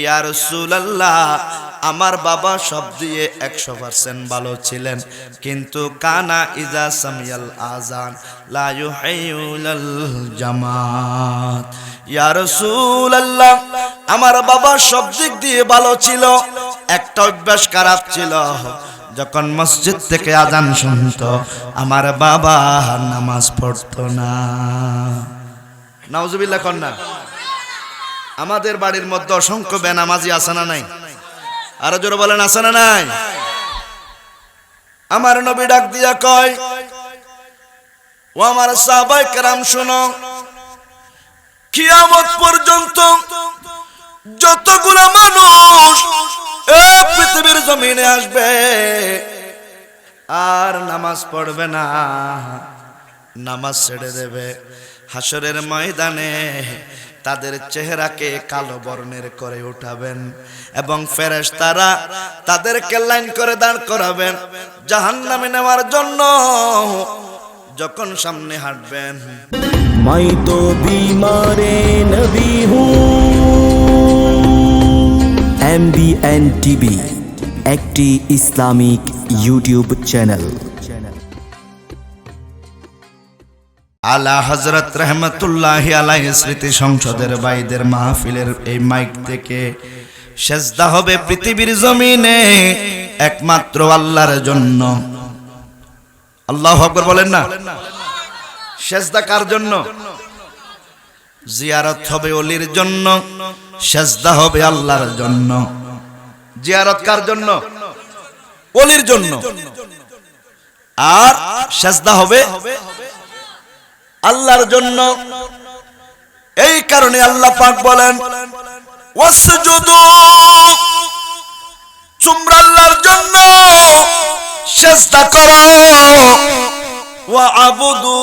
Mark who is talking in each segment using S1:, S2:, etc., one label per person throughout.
S1: ইয়া রাসূলুল্লাহ, আমার বাবা সব দিয়ে 100% ভালো ছিলেন, কিন্তু কানা ইজা সামিয়াল আযান লা ইউহাইয়ুল জামাত। ইয়া রাসূলুল্লাহ, আমার বাবা সব দিক দিয়ে ভালো ছিল, একটা অভ্যাস খারাপ ছিল। যখন মসজিদ থেকে আযান শুনতো, আমার বাবা নামাজ পড়তো না। নাউজুবিল্লাহ কন্যা। আমাদের বাড়ির মধ্যে অসংখ্য বেনামাজি আছে না নাই? আরো জোরে বলেন, আছে না নাই? আমার নবী ডাক দিয়া কয়, ও আমার সাহাবায়ে কেরাম শুনো, কিয়ামত পর্যন্ত যতগুলো মানুষ এই পৃথিবীর জমিনে আসবে আর নামাজ পড়বে না, নামাজ ছেড়ে দেবে, হাসরের ময়দানে তাদের চেহারাকে কালো বর্ণের করে উঠাবেন এবং ফেরেশতারা তাদেরকে লাইন করে দাঁড় করাবেন জাহান্নামে নেওয়ার জন্য। যখন সামনে হাঁটবেন,
S2: मैं तो बीमारे नबी हूँ। MBN TV একটি ইসলামিক ইউটিউব চ্যানেল।
S1: আলা হযরত রহমাতুল্লাহি আলাইহি স্মৃতি সংসদের ভাইদের মাহফিলের এই মাইক থেকে সেজদা হবে পৃথিবীর জমিনে একমাত্র আল্লাহর জন্য। আল্লাহু আকবার বলেন না? সেজদা কার জন্য? জিয়ারত হবে ওলির জন্য, সেজদা হবে আল্লাহর জন্য। জিয়ারত কার জন্য? ওলির জন্য। আর সেজদা হবে আল্লাহর জন্য। এই কারণে আল্লাহ পাক বলেন, ওয়াসজুদু, তোমরা আল্লাহর জন্য সেজদা করো, ওয়া'বুদু,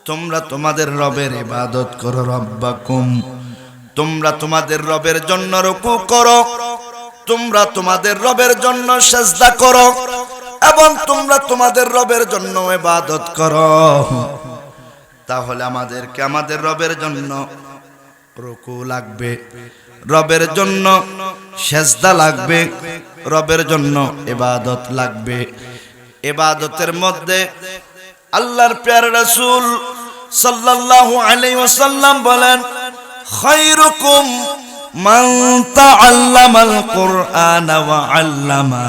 S1: তোমরা তোমাদের রবের ইবাদত করো, রব্বাকুম, তোমরা তোমাদের রবের জন্য রুকু করো, তোমরা তোমাদের রবের জন্য সেজদা করো এবং তোমরা তোমাদের রবের জন্য ইবাদত করো। তাহলে আমাদেরকে আমাদের রবের জন্য রুকু লাগবে, রবের জন্য সেজদা লাগবে, রবের জন্য ইবাদত লাগবে। ইবাদতের মধ্যে আল্লাহর প্যারা রাসূল সাল্লাল্লাহু আলাইহি ওয়াসাল্লাম বলেন, খায়রুকুম মান তাআল্লামাল কুরআনা ওয়া আল্লামা।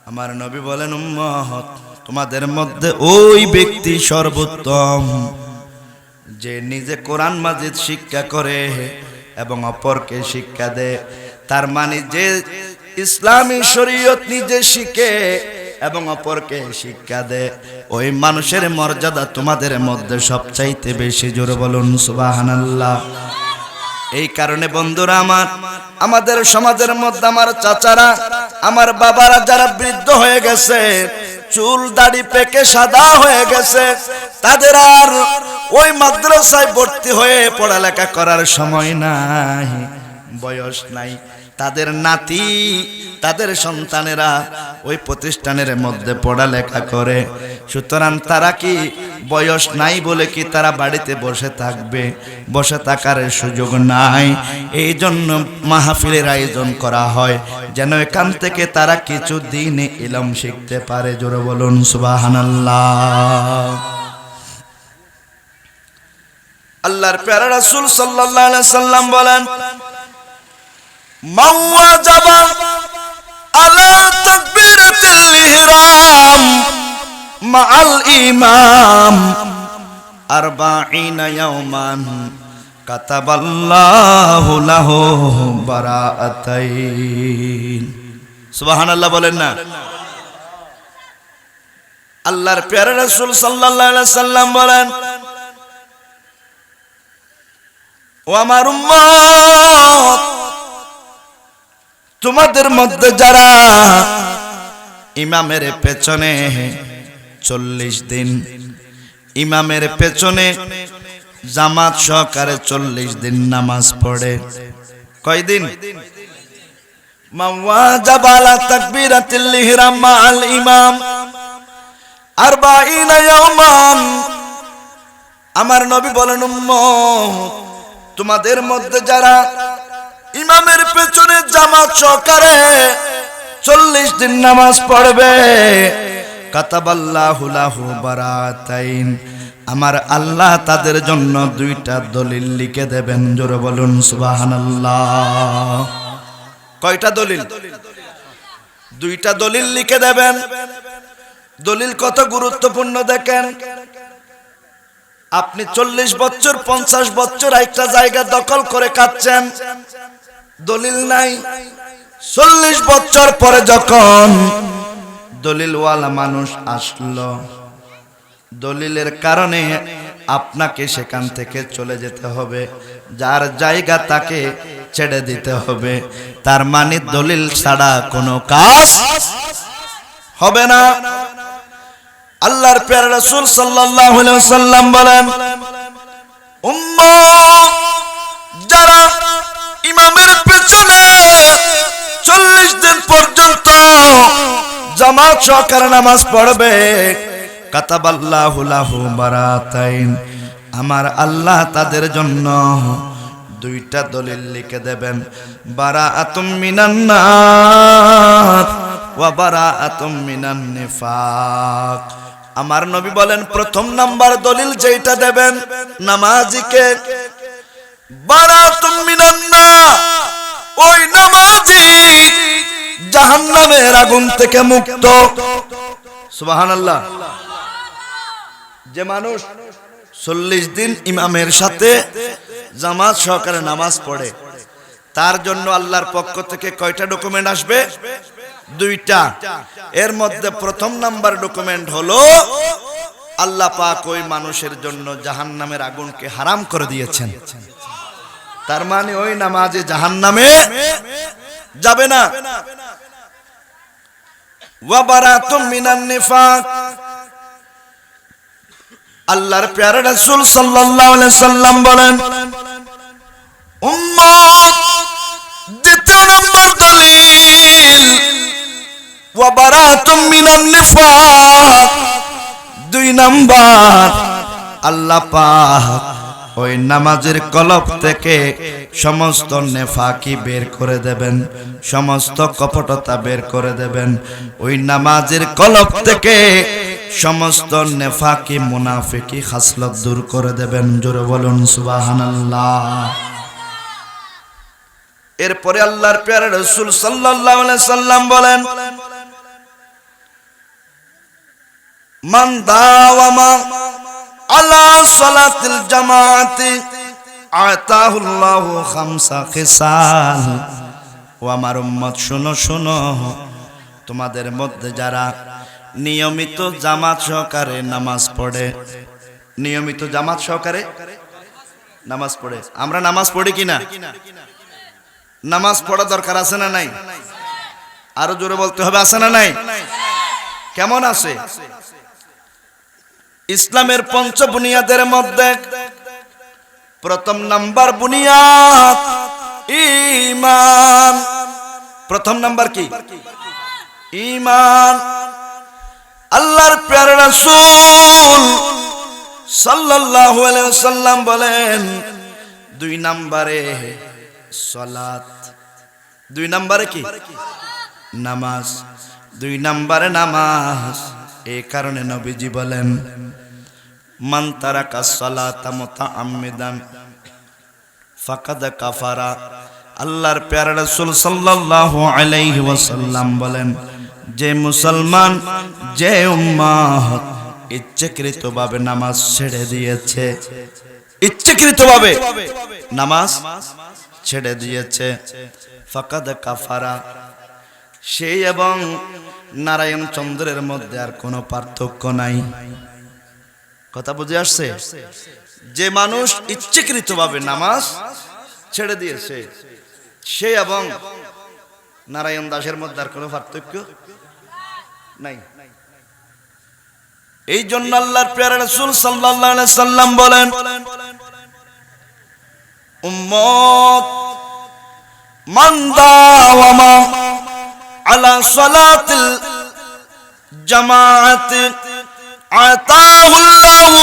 S1: আমার নবী বলেন, উম্মত, তোমাদের মধ্যে ওই ব্যক্তি সর্বোত্তম যে নিজে কোরআন মাজিদ শিক্ষা করে এবং অপরকে শিক্ষা দেয়। তার মানে যে ইসলামী শরীয়ত নিজে শিখে এবং অপরকে শিক্ষা দেয়, ওই মানুষের মর্যাদা তোমাদের মধ্যে সবচাইতে বেশি। জোরে বলুন সুবহানাল্লাহ। এই কারণে বন্ধুরা আমার, আমাদের সমাজের মধ্যে আমার চাচারা, আমার বাবারা যারা বৃদ্ধ হয়ে গেছে, চুল দাড়ি পেকে সাদা হয়ে গেছে, তাদের আর ওই মাদ্রাসায় ভর্তি হয়ে পড়ালেখা করার সময় নাই, বয়স নাই। তাদের নাতি, তাদের সন্তানেরা ওই প্রতিষ্ঠানের মধ্যে পড়ালেখা করে। সুতরাং তারা কি বয়স নাই বলে কি তারা বাড়িতে বসে থাকবে? বসে থাকার সুযোগ নাই। এই জন্য মাহফিলের আয়োজন করা হয়, যেন এখান থেকে তারা কিছু দিন ইলম শিখতে পারে। জোরে বলুন সুবহানাল্লাহ। আল্লাহর প্যারা রাসূল সাল্লাল্লাহু আলাইহি সাল্লাম বলেন, মান ওয়াজাবা আলা তাকবীরাতিল ইহরাম মাআল ইমাম 40 ইয়াওমান কাতাবাল্লাহু লাহু বারাআতাইন। সুবহানাল্লাহ বলেন না? আল্লাহর প্যারা রাসূল সাল্লাল্লাহু আলাইহি সাল্লাম বলেন, ও আমার উম্মত, তোমাদের মধ্যে যারা ইমামের পেছনে 40 দিন, ইমামের পেছনে জামাত সহকারে 40 দিন নামাজ পড়ে, কয়দিন? মান ওয়াজাবা আলা তাকবীরাতিল ইহরাম মাআল ইমাম 40 ইয়াওমান। আমার নবী বলেন, উম্মত, তোমাদের মধ্যে যারা ইমামের পেছনে জামাত সহকারে 40 দিন নামাজ পড়বে, কাতাবাল্লাহু লাহু বারাতাইন, আমার আল্লাহ তাদের জন্য 2টা দলিল লিখে দেবেন। জোরে বলুন সুবহানাল্লাহ। কয়টা দলিল? 2টা দলিল লিখে দেবেন। দলিল কত গুরুত্বপূর্ণ দেখেন। আপনি 40 বছর 50 বছর একটা জায়গা দখল করে খাচ্ছেন, দলিল নাই। 40 বছর পরে যখন দলিলওয়ালা মানুষ আসলো, দলিলের কারণে আপনাকে সেখান থেকে চলে যেতে হবে, যার জায়গা তাকে ছেড়ে দিতে হবে। তার মানে দলিল ছাড়া কোনো কাজ হবে না। আল্লাহর প্যারা রাসূল সাল্লাল্লাহু আলাইহি ওয়াসাল্লাম বলেন, উম্মাহ যারা ইমামের পেছনে 40 দিন পর্যন্ত জামাত সহকারে নামাজ পড়বে, কাতাবাল্লাহু লাহু বারাতাইন, আমার আল্লাহ তাদের জন্য 2টা দলিল লিখে দেবেন, বারাআতুম মিনান নার ওয়া বারাআতুম মিনান নিফাক। আমার নবী বলেন, প্রথম নাম্বার দলিল যেটা দেবেন নামাজিকে, বারাআতুম মিনান নার, ওই নামাজি জাহান্নামের আগুন থেকে মুক্ত। সুবহানাল্লাহ। যে মানুষ 40 দিন ইমামের সাথে জামাত সহকারে নামাজ পড়ে, তার জন্য আল্লাহর পক্ষ থেকে কয়টা ডকুমেন্ট আসবে? 2টা। এর মধ্যে প্রথম নাম্বার ডকুমেন্ট হলো আল্লাহ পাক ওই মানুষের জন্য জাহান্নামের আগুনকে হারাম করে দিয়েছেন। তার মানে ওই নামাজে জাহান্নামে যাবে না। ওয়া বারাতুম মিনান নিফাক, আল্লাহর প্যারা রাসূল সাল্লাল্লাহু আলাইহি সাল্লাম বলেন, উম্মাহ দ্বিতীয় নম্বর দলিল ওয়া বারাতুম মিনান নিফাক, 2 নাম্বার আল্লাহ পাক ওই নামাজের কলব থেকে সমস্ত নেফাকি বের করে দেবেন, সমস্ত কপটতা বের করে দেবেন। ওই নামাজের কলব থেকে সমস্ত নেফাকি মুনাফিকি খাসলত দূর করে দেবেন। জোরে বলুন সুবহানাল্লাহ। এরপরে আল্লাহর প্যারা রাসূল সাল্লাল্লাহু আলাইহি সাল্লাম বলেন, মান দাওয়ামা আলা সালাতিল জামাআতি আতাহুল্লাহু 5 খিসাল। ও আমার উম্মত শোনো শোনো, তোমাদের মধ্যে যারা নিয়মিত জামাত সহকারে নামাজ পড়ে, নিয়মিত জামাত সহকারে নামাজ পড়ে, আমরা নামাজ পড়ি কিনা? নামাজ পড়া দরকার আছে না নাই? আরো জোরে বলতে হবে, আছে না নাই? কেমন আছে? ইসলামের 5 বুনিয়াদের মধ্যে প্রথম নাম্বার বুনিয়াদ ঈমান। প্রথম নাম্বার কি? ঈমান। আল্লাহর প্যারা রাসূল সাল্লাল্লাহু আলাইহি ওয়াসাল্লাম বলেন, 2 নম্বরে সালাত, 2 নম্বরে কি? নামাজ। 2 নম্বরে নামাজ। এই কারণে নবীজি বলেন, মান তারাকা সালাতা মুতাআম্মিদান ফাকাদ কাফারা। আল্লাহর প্যারা রাসূল সাল্লাল্লাহু আলাইহি ওয়াসাল্লাম বলেন, যে মুসলমান, যে উম্মত ইচ্ছাকৃতভাবে নামাজ ছেড়ে দিয়েছে, ইচ্ছাকৃতভাবে নামাজ ছেড়ে দিয়েছে, ফাকাদ কাফারা, সেই এবং নারায়ণ চন্দ্রের মধ্যে আর কোনো পার্থক্য নাই। কথা বুঝে আসছে? যে মানুষ ইচ্ছাকৃতভাবে নামাজ ছেড়ে দিয়েছে, সে এবং নারায়ণ দাসের মধ্যে আর কোনো পার্থক্য নাই। এই জন্য আল্লাহর প্যারা রাসূল সাল্লাল্লাহু আলাইহি সাল্লাম বলেন, উম্মত মান দাওয়ামা আলা সালাতিল জামাআতি আতাহুল্লাহু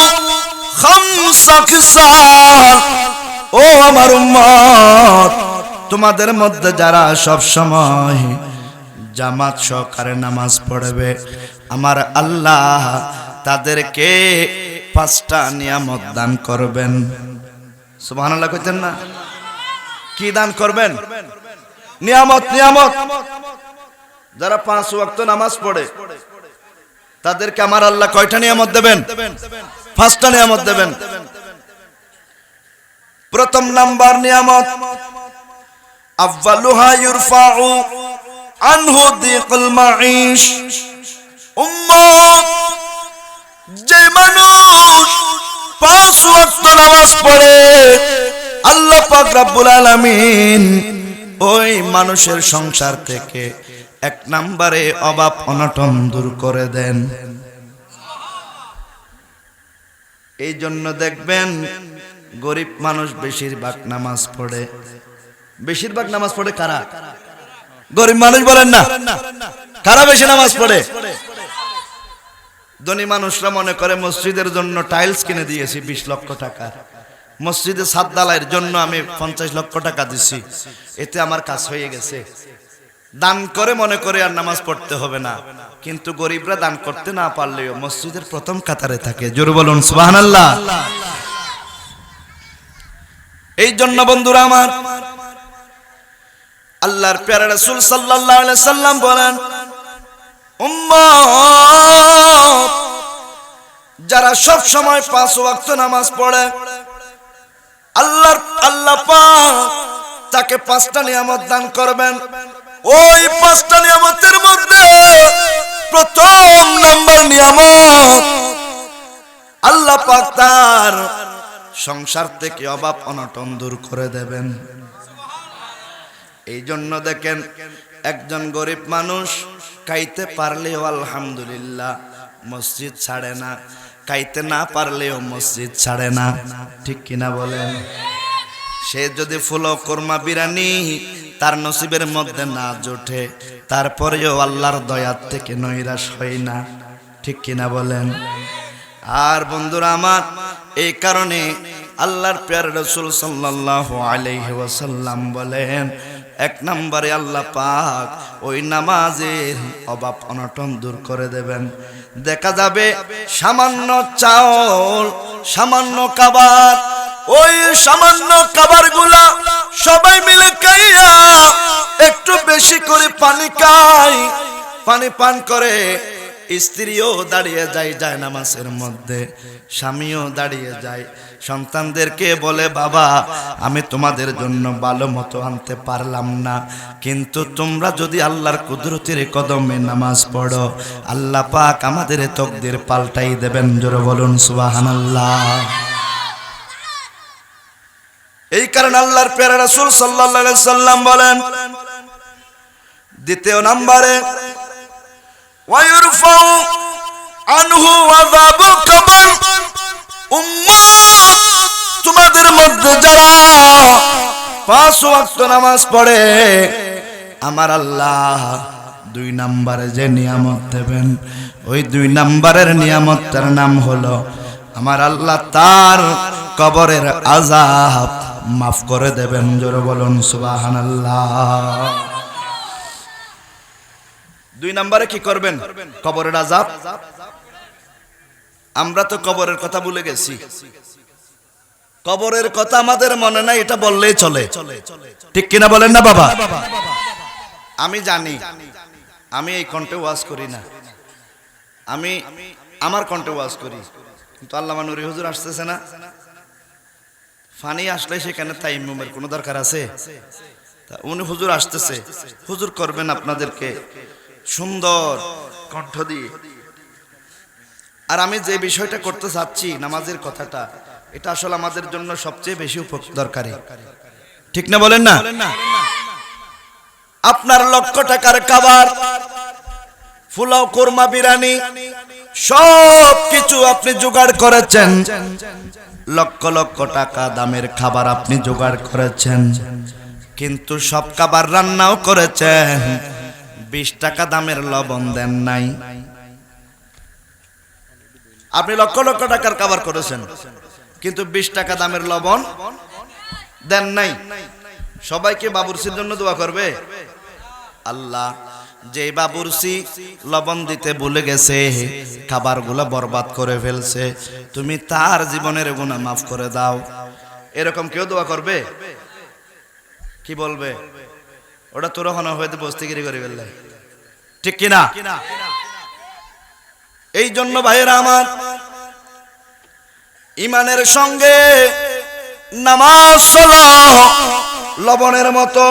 S1: 5 খিসাল। ও আমার উম্মত, তোমাদের মধ্যে যারা সব সময় জামাত সহকারে নামাজ পড়বে আমার আল্লাহ তাদেরকে 5টা নিয়ামত দান করবেন। সুবহানাল্লাহ কইতেন না? কি দান করবেন? নিয়ামত। নিয়ামত। যারা 5 ওয়াক্ত নামাজ পড়ে তাদেরকে আমার আল্লাহ কয়টা নিয়ামত দেবেন? 5টা নিয়ামত দেবেন। প্রথম নাম্বার নিয়ামত, আউয়ালুহা ইরফাউ আনহু দিকুল মাঈশ। উম্মত, যে মানুষ 5 ওয়াক্ত নামাজ পড়ে আল্লাহ পাক রব্বুল আলামিন ওই মানুষের সংসার থেকে 1 নম্বরে অভাব অনটন দূর করে দেন। এই জন্য দেখবেন গরিব মানুষ বেশিরভাগ নামাজ পড়ে। বেশিরভাগ নামাজ পড়ে কারা? গরিব মানুষ বলেন না, কারা বেশি নামাজ পড়ে? ধনী মানুষরা মনে করে মসজিদের জন্য টাইলস কিনে দিয়েছি 20 লক্ষ টাকা, মসজিদে ছাদ ঢালাইয়ের জন্য আমি 50 লক্ষ টাকা দিছি, এতে আমার কাজ হয়ে গেছে। দান করে মনে করে আর নামাজ পড়তে হবে না। কিন্তু গরিবরা দান করতে না পারলেও মসজিদের প্রথম কাতারে থাকে। জোরে বলুন সুবহানাল্লাহ। এই জন্য বন্ধুরা আমার, আল্লাহর প্যারা রাসূল সাল্লাল্লাহু আলাইহি সাল্লাম বলেন, উম্মত যারা সব সময় 5 ওয়াক্ত নামাজ পড়ে আল্লাহ পাক তাকে 5টা নিয়ামত দান করবেন। ওই 5টা নিয়ামতের মধ্যে প্রথম নাম্বার নিয়ামত, আল্লাহ পাক তার সংসার থেকে অভাব অনটন দূর করে দেবেন। এই জন্য দেখেন একজন গরিব মানুষ খাইতে পারলেও আলহামদুলিল্লাহ মসজিদ ছাড়ে না, খাইতে না পারলেও মসজিদ ছাড়ে না। ঠিক কিনা বলেন? সে যদি ফুলো কোরমা বিরিয়ানি তার নসিবের মধ্যে না জোটে তারপরেও আল্লাহর দয়ার থেকে নৈরাশ হয় না। ঠিক কিনা বলেন? আর বন্ধুরা আমার, এই কারণে আল্লাহর প্যারা রাসূল সাল্লাল্লাহু আলাইহি ওয়াসাল্লাম বলেন, 1 নম্বরে আল্লাহ পাক ওই নামাজের অভাব অনটন দূর করে দেবেন। দেখা যাবে সামান্য চাউল, সামান্য খাবার, ওই সামান্য খাবারগুলা সবাই মিলে খাইয়া একটু বেশি করে পানি খায়, পানি পান করে স্ত্রীও দাঁড়িয়ে যায় জায়নামাজের মধ্যে, স্বামীও দাঁড়িয়ে যায়, সন্তানদেরকে বলে বাবা আমি তোমাদের জন্য ভালো মতো আনতে পারলাম না, কিন্তু তোমরা যদি আল্লাহর কুদরতের কদমে নামাজ পড়ো আল্লাহ পাক আমাদের তকদির পাল্টাই দেবেন। জোরে বলুন সুবহানাল্লাহ। এই কারণে আল্লাহর প্যারা রাসূল সাল্লাল্লাহু আলাইহি সাল্লাম বলেন, দ্বিতীয় নম্বরে ওয়ায়ুরফাউ আনহু আযাবু কবর। উম্মত, তোমাদের মধ্যে যারা 5 ওয়াক্ত নামাজ পড়ে আমার আল্লাহ 2 নম্বরে যে নিয়ামত দেবেন, ওই 2 নম্বরের নিয়ামতটার নাম হলো আমার আল্লাহ তার কবরের আযাব মাফ করে দেবেন। জোরে বলুন সুবহানাল্লাহ। 2 নম্বরে কি করবেন? কবরের আযাব। আমরা তো কবরের কথা ভুলে গেছি, কবরের কথা আমাদের মনে নাই, এটা বললেই চলে। ঠিক কিনা বলেন না বাবা? আমি জানি আমি এই কণ্ঠে ওয়াজ করি না, আমি আমার কণ্ঠে ওয়াজ করি, কিন্তু আল্লামা নুরি হুজুর আসতেছে না, ফানি আসলে সেখানে তাইম্মুমের কোনো দরকার আছে? উনি হুজুর আসতেছে, হুজুর করবেন আপনাদেরকে সুন্দর কণ্ঠ দিয়ে। আর আমি যে বিষয়টা করতে চাচ্ছি নামাজের কথাটা, এটা আসলে আমাদের জন্য সবচেয়ে বেশি দরকারি। ঠিক না বলেন না? আপনার লক্ষ টাকার খাবার, ফুলাও কোরমা বিরিয়ানি সব কিছু আপনি জোগাড় করেছেন, লক্ষ লক্ষ টাকা দামের খাবার আপনি জোগাড় করেছেন, কিন্তু সব খাবার রান্নাও করেছেন, 20 টাকা দামের লবণ দেন নাই। আপনি লক্ষ লক্ষ টাকার খাবার করেছেন কিন্তু 20 টাকা দামের লবণ দেন নাই। সবাইকে বাবুরসির জন্য দোয়া করবে। আল্লাহ, যে বাবুরসি লবণ দিতে ভুলে গেছে, খাবারগুলো বরবাদ করে ফেলছে, তুমি তার জীবনের গুনাহ মাফ করে দাও। এরকম কেউ দোয়া করবে? কি বলবে? ওটা তোর হন হয়তো বস্তিগিরি করে ফেললে, ঠিক কিনা? এই জন্য ভাইয়েরা আমার, ইমানের সঙ্গে নামাজ হলো লবণের মতো।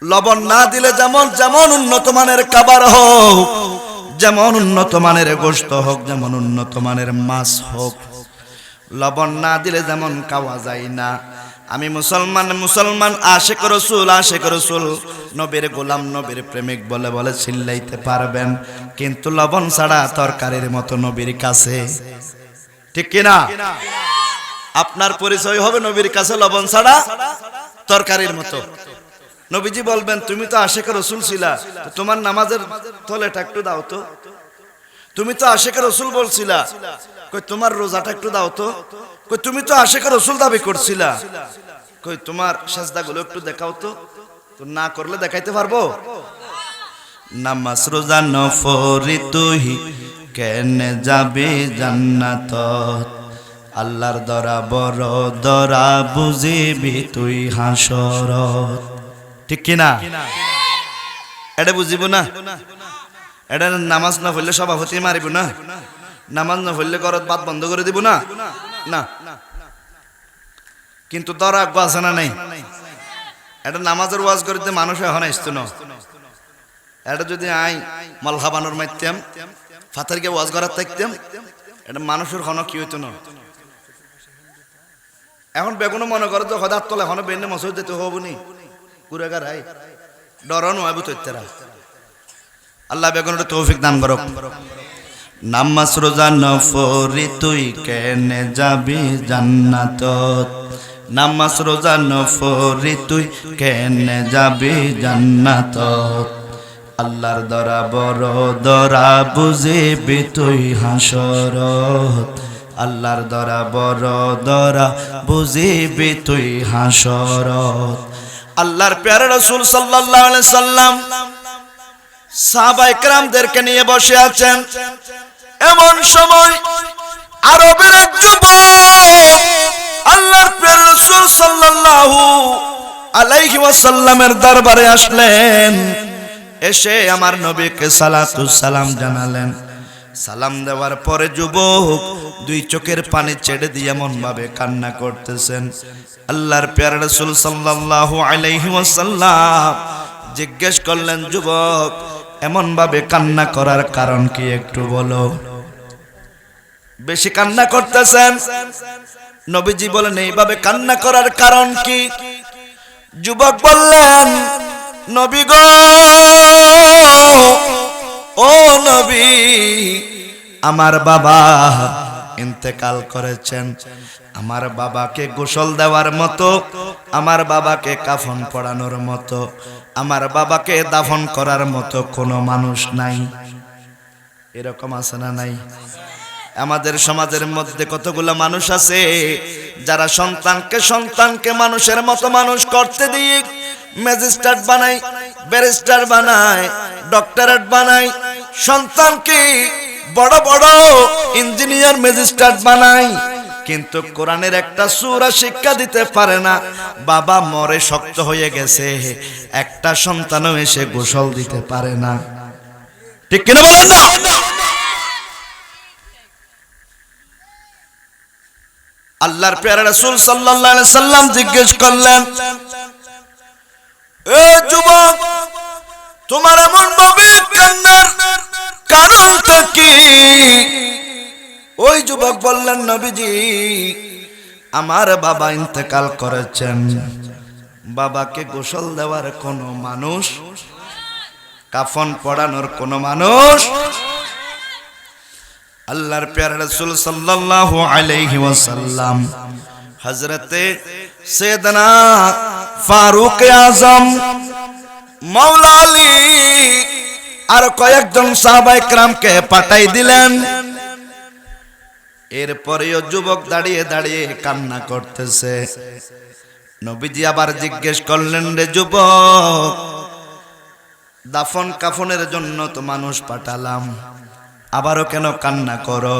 S1: লবণ না দিলে যেমন যেমন উন্নত মানের খাবার হোক, যেমন উন্নত মানের গোশত হোক, যেমন উন্নত মানের মাছ হোক, লবণ না দিলে যেমন খাওয়া যায় না। আমি মুসলমান আশিক রাসূল নবীর গোলাম, নবীর প্রেমিক বলে বলে চিল্লাইতে পারবেন, কিন্তু লবণ ছাড়া তরকারির মতো নবীর কাছে, ঠিক কিনা? আপনার পরিচয় হবে নবীর কাছে লবণ ছাড়া তরকারির মতো। নবীজি বলবেন, তুমি তো আশিক রাসূল ছিলা, তোমার নামাজের থলেটা একটু দাও তো। তুমি তো আশিক রাসূল বলছিলা, কই তোমার রোজাটা একটু দাও তো। কই তুমি তো আশিক রাসূল দাবি করছিলা, কই তোমার সাজদাগুলো একটু দেখাও তো। তো না করলে দেখাইতে পারবো? নামাজ রোজা নফরি তুই কেনে যাবি জান্নাত, আল্লাহর দরা বড় দরা বুঝিবি তুই হাসরত, ঠিক কিনা? এটা বুঝিব না? এটা নামাজ না পড়লে সভাপতি মারিব না? নামাজ না পড়লে ঘরত বাদ বন্ধ করে দিব না? না। কিন্তু দরা আছে না নাই? এটা নামাজের ওয়াজ করতে মানুষ এখন আসতো না। এটা যদি আই মলহা বানর মারতাম, ফাতারকে ওয়াজ করার থাকতাম, এটা মানুষের হন কি হইতো না। এখন বেগুনো মনে করে যে হদার তলে এখনো বেনে মসজিদ যেতে হবো নি, কুড়েগার হাই ডর নয় বুতরা। আল্লাহ বেগুনটা তৌফিক দান করুক। নামাজ রোজা নফরি তুই কেনে যাবি জান্নাতত, নামাজ রোজা নফরি তুই কেনে যাবি জান্নাতত, আল্লাহর দরা বড় দরা বুঝিবি তুই হাসরত, আল্লাহর দরা বড় দরা বুঝিবি তুই হাসরত। আল্লাহর প্যারা রাসূল সাল্লাল্লাহু আলাইহি সাল্লাম সাহাবায়ে কেরামদেরকে নিয়ে বসে আছেন। এমন সময় আরবের এক যুবক আল্লাহর প্যারা রাসূল সাল্লাল্লাহু আলাইহি ওয়াসাল্লামের দরবারে আসলেন। এসে আমার নবীকে সালাতুস সালাম জানালেন। সালাম দেওয়ার পরে যুবক দুই চোখের পানি ছেড়ে দিয়ে এমন ভাবে কান্না করতেছেন। আল্লাহর প্যারা রাসূল সাল্লাল্লাহু আলাইহি ওয়াসাল্লাম জিজ্ঞেস করলেন, যুবক এমন ভাবে কান্না করার কারণ কি একটু বলো? বেশি কান্না করতেছেন। নবীজি বলেন, এইভাবে কান্না করার কারণ কি? যুবক বললেন, নবী গো, ও নবী, আমার বাবা ইন্তেকাল করেছেন। আমার বাবাকে গোসল দেওয়ার মতো, আমার বাবাকে কাফন পরানোর মতো, আমার বাবাকে দাফন করার মতো কোনো মানুষ নাই। এরকম আছে না নাই? আমাদের সমাজের মধ্যে কতগুলো মানুষ আছে যারা সন্তানকে মানুষের মতো মানুষ করতে দিয়ে ম্যাজিস্ট্রেট বানায়, ব্যারিস্টার বানায়, ডক্টরেট বানায়, সন্তানকে বড় বড় ইঞ্জিনিয়ার ম্যাজিস্ট্রেট বানায়, কিন্তু কোরআনের একটা সূরা শিক্ষা দিতে পারে না। বাবা মরে শক্ত হয়ে গেছে, একটা সন্তানও এসে গোসল দিতে পারে না, ঠিক কিনা বলেন না? আল্লাহর প্যারা রাসূল সাল্লাল্লাহু আলাইহি সাল্লাম জিজ্ঞেস করলেন, এ যুবক, তোমার এমন ভাবে কান্নার কারণটা কি? ওই যুবক বললেন, নবীজি আমার বাবা ইন্তেকাল করেছেন, বাবাকে গোসল দেওয়ার কোনো মানুষ, কাফন পরানোর কোনো মানুষ। আল্লাহর প্যারা রাসূল সাল্লাল্লাহু আলাইহি ওয়াসাল্লাম হযরতে সাইয়েদনা ফারুক আযম, মাওলা আলী আর কয়েকজন সাহাবায়ে কেরামকে পাঠাই দিলেন। এরপরেও যুবক দাঁড়িয়ে দাঁড়িয়ে কান্না করতেছে। নবীজি আবার জিজ্ঞেস করলেন, রে যুবক, দাফন কাফনের জন্য তো মানুষ পাঠালাম, আবারও কেন কান্না করো?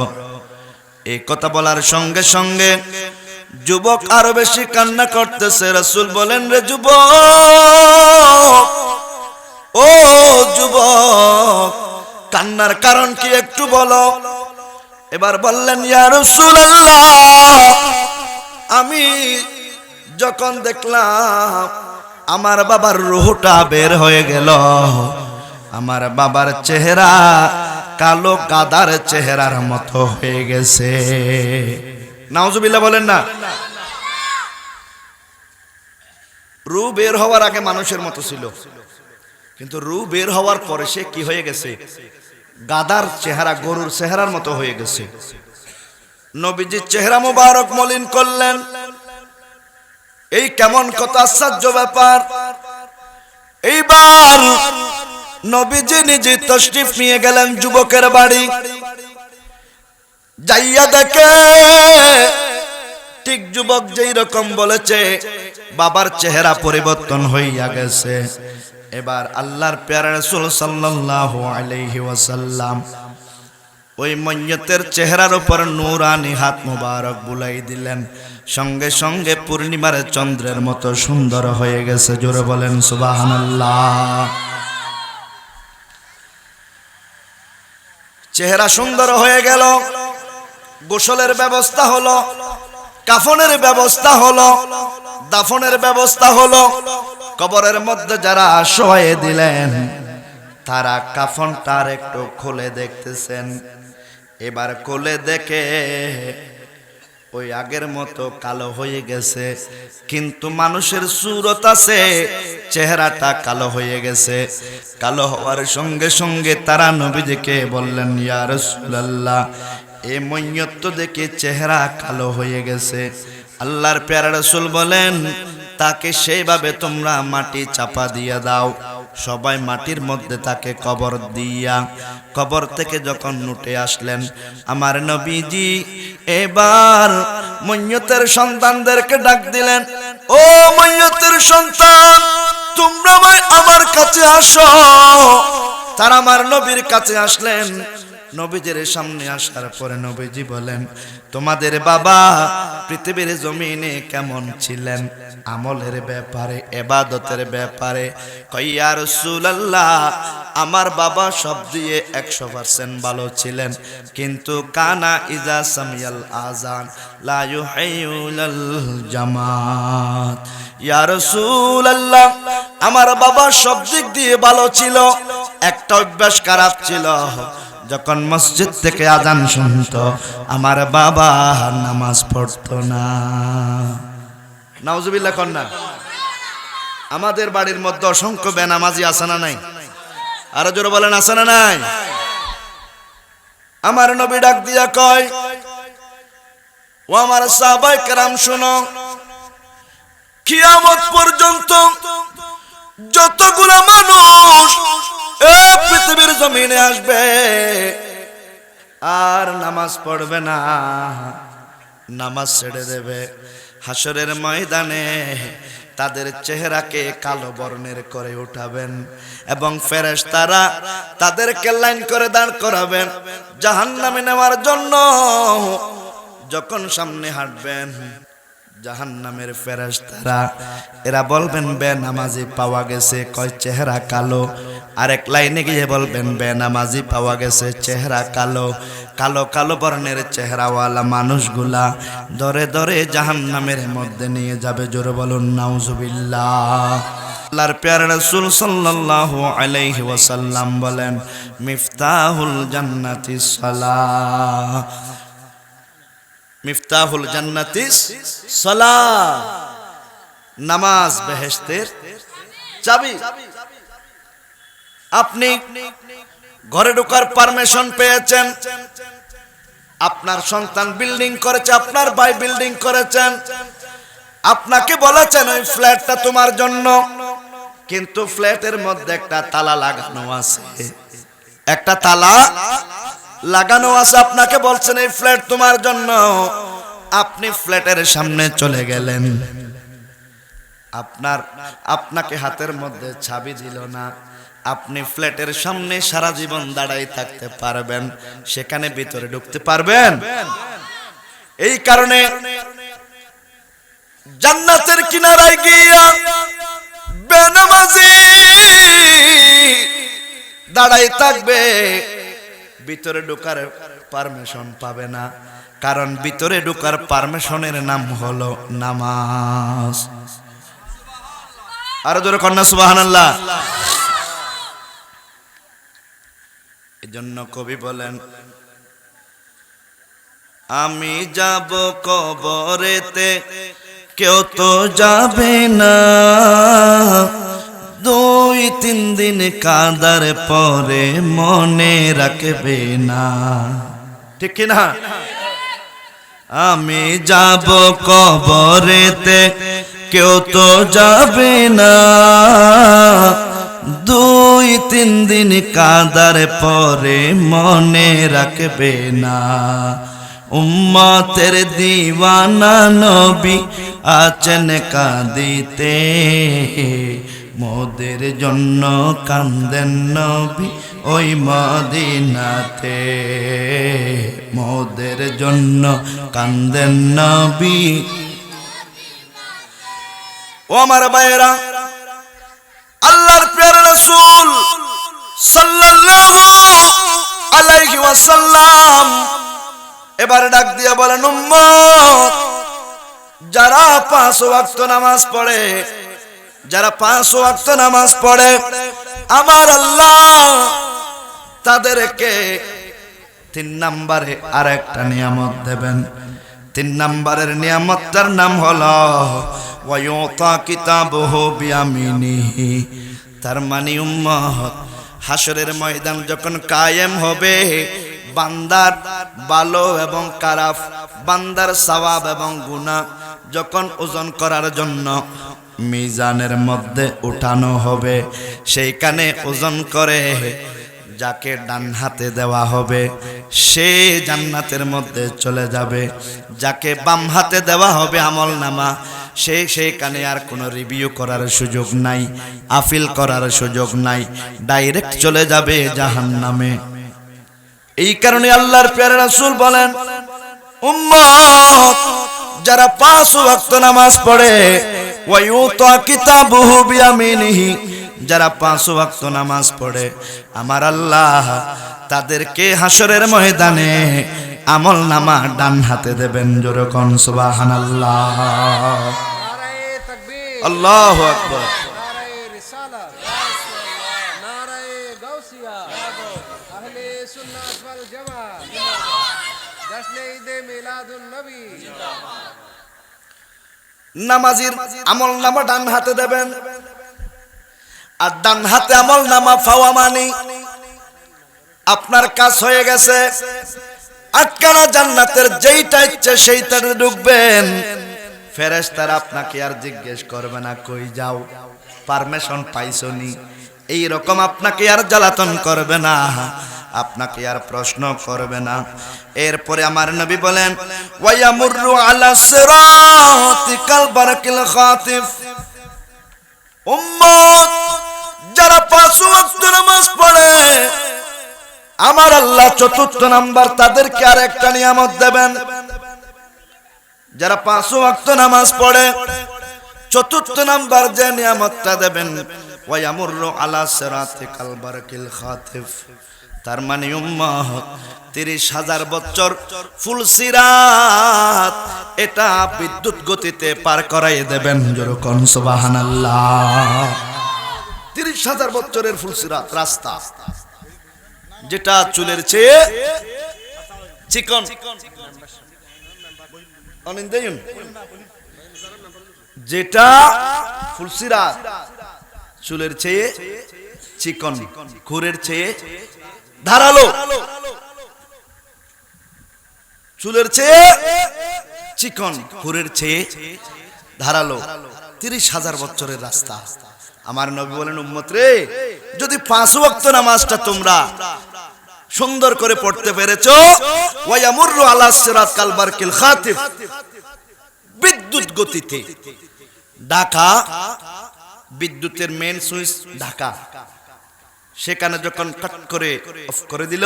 S1: এই কথা বলার সঙ্গে সঙ্গে যুবক আরো বেশি কান্না করতেছে। রাসূল বলেন, রে যুবক, ও যুবক, কান্নার কারণ কি একটু বলো। এবার বললেন, ইয়া রাসূলুল্লাহ, আমি যখন দেখলাম আমার বাবার রূহটা বের হয়ে গেল, আমার বাবার চেহারা কালো গাদার চেহারার মতো হয়ে গেছে। নাউজুবিল্লাহ বলেন না। রূহ বের হওয়ার আগে মানুষের মতো ছিল, কিন্তু রূহ বের হওয়ার পরে সে কি হয়ে গেছে? গাদার চেহারা, গরুর চেহারার মতো হয়ে গেছে। নবীজি চেহারা মোবারক মলিন করলেন। এই কেমন কত আশ্চর্য ব্যাপার! এইবার নবীজি নিজে তশরিফ নিয়ে গেলেন যুবকের বাড়ি। যাইয়া দেখে ঠিক যুবক যেই রকম বলেছে, বাবার চেহারা পরিবর্তন হইয়া গেছে। এবার আল্লাহর প্যারা রাসূল সাল্লাল্লাহু আলাইহি ওয়াসাল্লাম ওই মাইয়তের চেহারার উপর নূরানি হাত মোবারক বুলাই দিলেন, সঙ্গে সঙ্গে পূর্ণিমার চন্দ্রের মতো সুন্দর হয়ে গেছে। জোরে বলেন সুবহানাল্লাহ। চেহারা সুন্দর হয়ে গেল, গোসলের ব্যবস্থা হলো, কাফনের ব্যবস্থা হলো, দাফনের ব্যবস্থা হলো। কবরের মধ্যে যারা শোয়ে দিলেন তারা কাফনটার একটু খুলে দেখতেছেন। এবার খুলে দেখে ওই আগের মতো কালো হয়ে গেছে, কিন্তু মানুষের সুরত আছে, চেহারাটা কালো হয়ে গেছে। কালো হওয়ার সঙ্গে সঙ্গে তারা নবীজিকে বললেন, ইয়া রাসূলুল্লাহ, এই মাইয়ত তো দেখে চেহারা কালো হয়ে গেছে। আল্লাহর প্যারা রাসূল বলেন, তাকে সেইভাবে তোমরা মাটি চাপা দিয়ে দাও। সবাই মাটির মধ্যে তাকে কবর দিয়া, কবর থেকে যখন উঠে আসলেন আমার নবীজি এবার মাইয়তের সন্তানদেরকে ডাক দিলেন, ও মাইয়তের সন্তান, তোমরা আমার কাছে আসো। তারা আমার নবীর কাছে আসলেন। নবীজির সামনে আসার পরে নবীজি বলেন, তোমাদের বাবা পৃথিবীর জমিনে কেমন ছিলেন আমলের ব্যাপারে, ইবাদতের ব্যাপারে? কই ইয়া রাসূলুল্লাহ, আমার বাবা সব দিয়ে 100% ভালো ছিলেন, কিন্তু কানা ইজা সামিয়াল আযান লা ইউহাইউল জামাত। ইয়া রাসূলুল্লাহ, আমার বাবা সব দিক দিয়ে ভালো ছিল, একটা অভ্যাস খারাপ ছিল, যখন মসজিদ থেকে আজান শুনতো আমার বাবা নামাজ পড়তো না। নাউজুবিল্লাহ কন্যা। আমাদের বাড়ির মধ্যে অসংখ্য বেনামাজি আছে না নাই? আরো জোরে বলেন, আছে না নাই? আমার নবী ডাক দিয়া কয়, ও আমার সাহাবায়ে কেরাম শুনো, কিয়ামত পর্যন্ত যতগুলো মানুষ এই পৃথিবীর জমিনে আসবে আর নামাজ পড়বে না, নামাজ ছেড়ে দেবে, হাসরের ময়দানে তাদের চেহারাকে কালো বর্ণের করে উঠাবেন এবং ফেরেশতারা তাদেরকে লাইন করে দাঁড় করাবেন জাহান্নামে নেওয়ার জন্য। যখন সামনে হাঁটবেন জাহান্নামের ফেরেশতারা এরা বলবেন, বেনামাজি পাওয়া গেছে, কয় চেহারা কালো। আরেক লাইনে গিয়ে বলবেন, বেনামাজি পাওয়া গেছে, চেহারা কালো। কালো কালো বর্ণের চেহারাওয়ালা মানুষগুলা ধরে ধরে জাহান্নামের মধ্যে নিয়ে যাবে। জোরে বলুন নাউজুবিল্লাহ। আল্লাহর প্যারা রাসূল সাল্লাল্লাহু আলাইহি ওয়াসাল্লাম বলেন, মিফতাহুল জান্নাতিস সালাহ, মিফতাহুল জান্নাতিস সালাহ, নামাজ বেহেশতের চাবি। আপনি ঘরে ঢোকার পারমিশন পেয়েছেন, আপনার সন্তান বিল্ডিং করেছে, আপনার ভাই বিল্ডিং করেছেন, আপনাকে বলেছেন ওই ফ্ল্যাটটা তোমার জন্য, কিন্তু ফ্ল্যাটের মধ্যে একটা তালা লাগানো আছে, একটা তালা লাগানো আছে। আপনাকে বলছেন এই ফ্ল্যাট তোমার জন্য, আপনি ফ্ল্যাটের সামনে চলে গেলেন, আপনাকে হাতের মধ্যে চাবি দিল না, আপনি ফ্ল্যাটের সামনে সারা জীবন দাঁড়াই থাকতে পারবেন? সেখানে ভিতরে ঢুকতে পারবেন? এই কারণে জান্নাতের কিনারায় গিয়া বেনামাজি দাঁড়াই থাকবে, ভিতরে ঢোকার পারমিশন পাবে না। কারণ ভিতরে ঢোকার পারমিশনের নাম হলো নামাজ। আরো জোরে কন্যা সুবহানাল্লাহ। এজন্য কবি বলেন, আমি যাব কবরেতে কেউ তো যাবে না, 2-3 দিন কাঁদার পরে মনে রাখবে না। ঠিক কি না? আমি যাব কবরেতে কেউ তো যাবে না, 2-3 দিন কাঁদার পরে মনে রাখবে না। উম্মতের দিওয়ানা নবী আছেন কাঁদিতে, মোদের জন্য কান্দেন নবী ওই মদিনাতে, মোদের জন্য কান্দেন নবী। ও আমার ভাইয়েরা, আল্লাহর প্রিয় রাসূল সাল্লাল্লাহু আলাইহি ওয়াসাল্লাম এবার ডাক দিয়া বলেন, উম্মত যারা 5 ওয়াক্ত নামাজ পড়ে, যারা 5 ওয়াক্ত নামাজ পড়ে, আমার আল্লাহ তাদেরকে 3 নম্বরে আরেকটা নিয়ামত দেবেন। 3 নম্বরের নিয়ামতটার নাম হলো ওয়ায়ুতা কিতাবুহু বিয়ামিনিহি। তার মানে উম্মত হাসরের ময়দান যখন কায়েম হবে, বান্দার ভালো এবং খারাপ, বান্দার সওয়াব এবং গুনাহ যখন ওজন করার জন্য মিজানের মধ্যে উঠানো হবে, সেইখানে ওজন করে যাকে ডান হাতে দেওয়া হবে সে জান্নাতের মধ্যে চলে যাবে, যাকে বাম হাতে দেওয়া হবে আমলনামা সেইখানে আর কোনো রিভিউ করার সুযোগ নাই, আপিল করার সুযোগ নাই, ডাইরেক্ট চলে যাবে জাহান্নামে। এই কারণে আল্লাহর প্রিয় রাসূল বলেন, উম্মত যারা 5 ওয়াক্ত নামাজ পড়ে, ওয়ায়ুতা কিতাবুহু বিয়ামিনিহি, যারা 5 ওয়াক্ত নামাজ পড়ে, আমার আল্লাহ তাদেরকে হাসরের ময়দানে আমলনামা ডান হাতে দেবেন। জোরে কোন সুবহানাল্লাহ।
S3: নারায়ে তাকবীর,
S1: আল্লাহু আকবার।
S3: নারায়ে রিসালাত, নারায়ে গাউসিয়া, আহলে সুন্নাত ওয়াল জামাত, জশ্নে ঈদে মিলাদুন নবী।
S1: নামাজির আমলনামা ডান হাতে দেবেন, আর ডান হাতে আমলনামা পাওয়া মানে আপনার কাজ হয়ে গেছে। আটকানা জান্নাতের যেইটা ইচ্ছে সেইটাতে ঢুকবেন, ফেরেশতারা আপনাকে আর জিজ্ঞেস করবে না কই যাও, পারমিশন পাইছনি, এই রকম আপনাকে আর জ্বালাতন করবে না, আপনাকে আর প্রশ্ন করবে না। এরপরে আমার নবী বলেন, ওয়ায়ামুরু আলা সিরাতি কাল বারাকিল খাতিফ। উম্মত যারা 5 ওয়াক্ত নামাজ পড়ে, আমার আল্লাহ 4র্থ নাম্বার তাদেরকে আর একটা নিয়ামত দেবেন। যারা 5 ওয়াক্ত নামাজ পড়ে, 4র্থ নাম্বার যে নিয়ামতটা দেবেন, ওয়ায়ামুরু আলা সিরাতি কাল বারাকিল খাতিফ। তার মানে উম্মত 30,000 বছর ফুলসিরাত এটা বিদ্যুৎ গতিতে পার করাই দেবেন। জোরে কোন সুবহানাল্লাহ। 30,000 বছরের ফুলসিরাত রাস্তা, যেটা চুলের চেয়ে চিকন, যেটা ফুলসিরাত চুলের চেয়ে চিকন, খুরের চেয়ে ধারালো, চুলের চেয়ে চিকন, খুরের চেয়ে ধারালো, 30,000 বছরের রাস্তা। আমার নবী বলেন, উম্মত রে, যদি 5 ওয়াক্ত নামাজটা তোমরা সুন্দর করে পড়তে পেরেছো, ওয়ায়ামুরু আলা সিরাত কাল বারকিল খাতিফ, বিদ্যুৎ গতিতে ঢাকা বিদ্যুতের মেন সুইচ ঢাকা, সেখানে যখন কাট করে অফ করে দিল,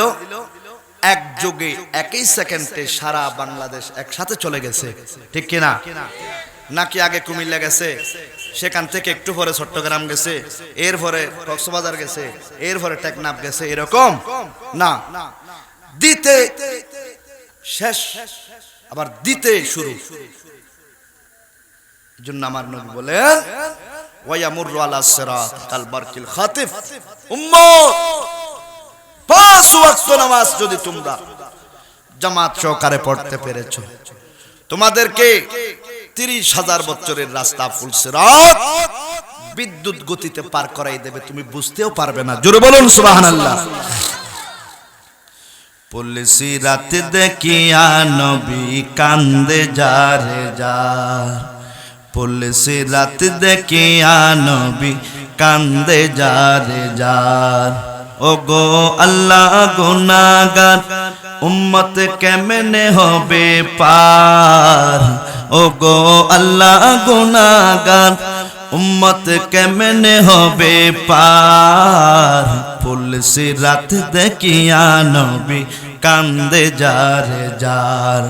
S1: একযোগে একই সেকেন্ডে সারা বাংলাদেশ একসাথে চলে গেছে, ঠিক কিনা? নাকি আগে কুমিল্লা গেছে, সেখান থেকে একটু পরে চট্টগ্রাম গেছে, এরপরে কক্সবাজার গেছে, এরপরে টেকনাফ গেছে, এরকম না, দিতে শেষ আবার দিতে শুরু। এজন্য আমার নবী বলেন ওয়ায়ামুরু আলা সিরাত কাল বারকিল খাতিফ, উম্মত পাঁচ ওয়াক্ত নামাজ যদি তোমরা জামাত সহকারে পড়তে পেরেছো, তোমাদেরকে 30,000 বছরের রাস্তা ফুলসিরাত বিদ্যুৎ গতিতে পার করাই দেবে, তুমি বুঝতেও পারবে না। জোরে বলুন সুবহানাল্লাহ। ফুলসিরাত দেখিয়া নবী কান্দে যারে যার, ফুলসিরাত দেখিয়া নবী কান্দে যারে যার। ওগো আল্লাহ গুনাহগার উম্মত কেমনে হবে পার, ওগো আল্লাহ গুনাহগার উম্মত কেমনে হবে পার। ফুলসিরাত দেখিয়া নবী কান্দে যারে যার,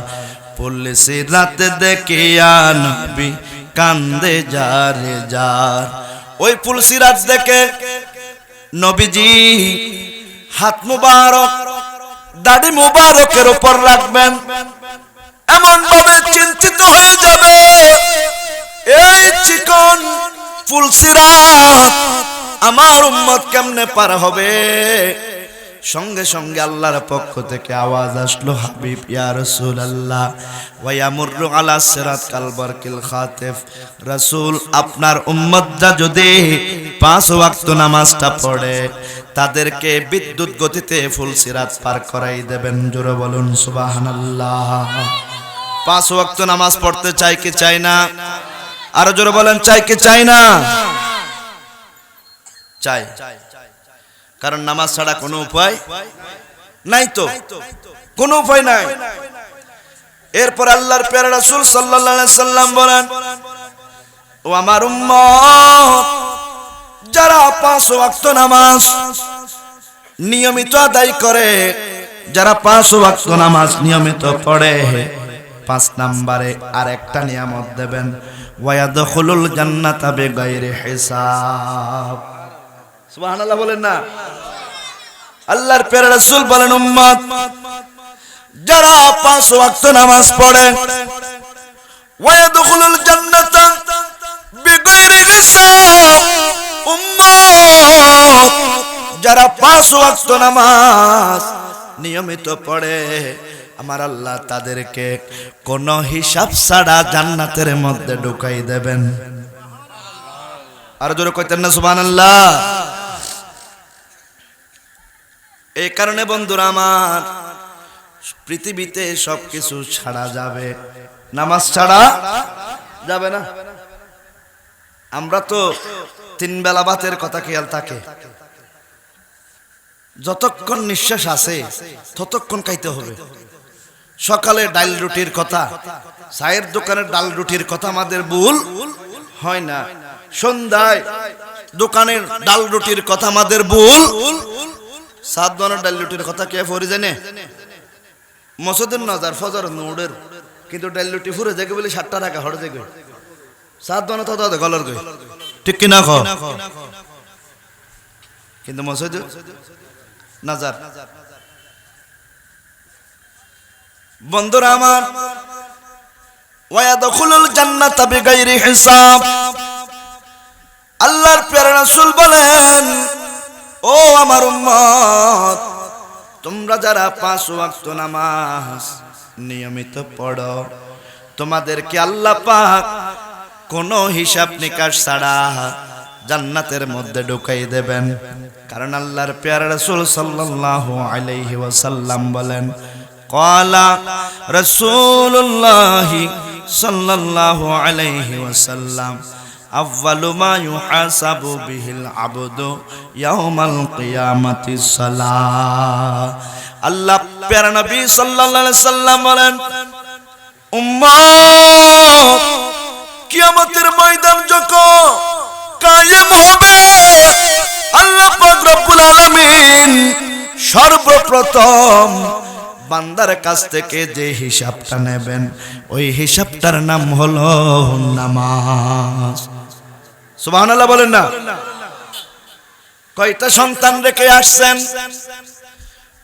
S1: ফুলসিরাত দেখিয়া নবী কান্দে যারে যার। ওই ফুলসিরাত দেখে নবীজি হাত মুবারক দাড়ি মুবারকের উপর রাখবেন, এমন ভাবে চিন্তিত হয়ে যাবে, এই চিকন ফুলসিরাত আমার উম্মত কেমনে পার হবে। সঙ্গে সঙ্গে আল্লাহর পক্ষ থেকে আওয়াজ আসলো, হাবিব ইয়া রাসূলুল্লাহ ওয়া ইয়ামুরু আলা সিরাত কাল বারকিল খাতিফ, রাসূল আপনার উম্মতরা যদি 5 ওয়াক্ত নামাজটা পড়ে তাদেরকে বিদ্যুৎ গতিতে ফুলসিরাত পার করাই দেবেন। জোরে বলুন সুবহানাল্লাহ। 5 ওয়াক্ত নামাজ পড়তে চাই কি চাই না? আরো জোরে বলেন চাই কি চাই না? চাই, কারণ নামাজ ছাড়া কোনো উপায় নাই, তো কোনো উপায় নাই। এরপর আল্লাহর প্যারা রাসূল সাল্লাল্লাহু আলাইহি সাল্লাম বলেন, ও আমার উম্মত যারা 5 ওয়াক্ত নামাজ নিয়মিত আদায় করে, যারা 5 ওয়াক্ত নামাজ নিয়মিত পড়ে, 5 নম্বরে আরেকটা নিয়ামত দেবেন, ওয়ায়াদখুলুল জান্নাতা বিগাইরি হিসাব। সুবহানাল্লাহ বলেন না? আল্লাহর প্যারা রাসূল বলেন, উম্মত যারা 5 ওয়াক্ত নামাজ পড়ে, ওয়ায়াদখুলুল জান্নাতা বিগাইরি হিসাব, উম্মত যারা 5 ওয়াক্ত নামাজ নিয়মিত পড়ে, আমার আল্লাহ তাদেরকে কোন হিসাব ছাড়া জান্নাতের মধ্যে ঢুকাই দেবেন। আর জোরে কইতেন না সুবহানাল্লাহ? এই কারণে বন্ধুরা আমার, পৃথিবীতে সবকিছু ছাড়া যাবে, নামাজ ছাড়া যাবে না। আমরা তো 3 বেলা ভাতের কথা খেয়াল থাকে, যতক্ষণ নিঃশ্বাস আছে ততক্ষণ খাইতে হবে। সকালে ডাল রুটির কথা, চায়ের দোকানের ডাল রুটির কথা আমাদের ভুল হয় না। সন্ধ্যায় দোকানের ডাল রুটির কথা আমাদের ভুল। 7 ধরনের ডাল রুটির কথা কে ফরি জানে? মসজিদের নজর ফজর নোডের, কিন্তু ডাল রুটি ফুরে যাকে বলে 60 টাকা হড়ে যাবে। 7 ধরনের তো দাদা গলার গই, ঠিক কি না? কিন্তু মসজিদ নজর। বন্ধুরা আমার, ওয়ায়াদখুলুল জান্নাতা বিগাইরি হিসাব, আল্লাহর প্যারা রাসূল বলেন, ও আমার উম্মত তোমরা যারা 5 ওয়াক্ত নামাজ নিয়মিত পড়ো, তোমাদেরকে আল্লাহ পাক কোনো হিসাব নিকাশ ছাড়া জান্নাতের মধ্যে ঢুকাই দেবেন। কারণ আল্লাহর প্যারা রাসূল সাল্লাল্লাহু আলাইহি ওয়াসাল্লাম বলেন, ক্বালা রাসূলুল্লাহি সাল্লাল্লাহু আলাইহি ওয়াসাল্লাম, আউয়ালু মা ইউহাসাবু বিহিল আবদু ইয়াউমাল কিয়ামাতিস সালাহ। আল্লাহ প্যারা নবী সাল্লাল্লাহু আলাইহি সাল্লাম বলেন, উম্মত কিয়ামতের ময়দান যখন কায়েম হবে, আল্লাহ পাক রব্বুল আলামিন সর্বপ্রথম বান্দার কাছ থেকে যে হিসাবটা নেবেন ওই হিসাবটার নাম হলো নামাজ। সুবহানাল্লাহ বলেন না। কয়টা সন্তান রেখে আসছেন?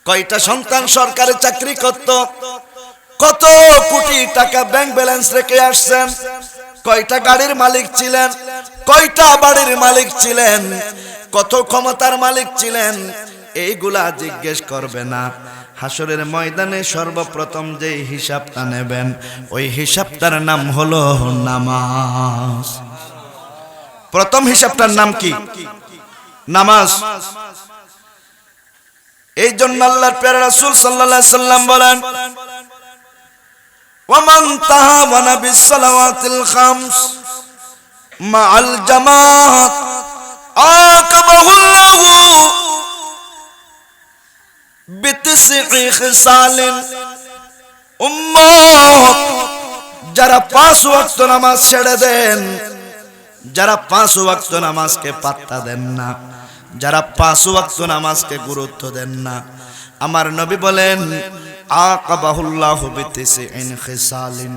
S1: কয়টা সন্তান সরকারি চাকরি করত? কত কোটি টাকা ব্যাংক ব্যালেন্স রেখে আসছেন? কয়টা গাড়ির মালিক ছিলেন? কয়টা বাড়ির মালিক ছিলেন? কত ক্ষমতার মালিক ছিলেন? এইগুলা জিজ্ঞেস করবে না। হাসরের ময়দানে সর্বপ্রথম যে হিসাবটা নেবেন ওই হিসাবটার নাম হলো নামাজ। প্রথম হিসাবটার নাম কি? নামাজ। এই জন্য আল্লাহর প্যারা রাসূল সাল্লাল্লাহু আলাইহি সাল্লাম বলেন, ওয়ামান তাহাওয়ানা বিস-সালাওয়াতিল খামস মাআল জামাত আকাবাহুল্লাহু বিতিসঈ খিসালিন। উম্মত, যারা 5 ওয়াক্ত নামাজ ছেড়ে দেন, যারা 5 ওয়াক্ত নামাজকে পাত্তা দেন না, যারা 5 ওয়াক্ত নামাজকে গুরুত্ব দেন না, আমার নবী বলেন আকাবাহুল্লাহু বিতিসঈন খিসালিন,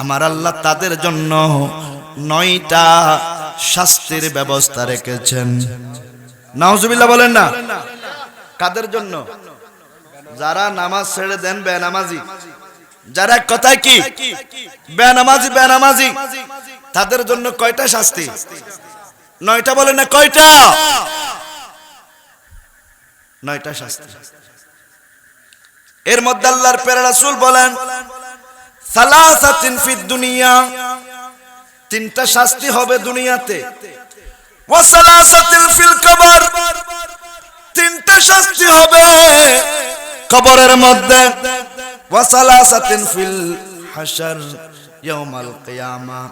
S1: আমার আল্লাহ তাদের জন্য 9টা শাস্তির ব্যবস্থা রেখেছেন। নাউজুবিল্লাহ বলেন না। কাদের জন্য? যারা নামাজ ছেড়ে দেন, বেনামাজি, যারা কথায় কি বেনামাজি, বেনামাজি, তাদের জন্য কয়টা শাস্তি? 9টা বলেন না, কয়টা? 9টা শাস্তি। এর মধ্যে আল্লাহর প্যারা রাসূল বলেন সালাসাতিন ফিদ দুনিয়া, 3টা শাস্তি হবে দুনিয়াতে। ওয়া সালাসাতিন ফিল কবর, 3টা শাস্তি হবে কবরের মধ্যে। ওয়া সালাসাতিন ফিল হাশর ইয়াউমাল কিয়ামা,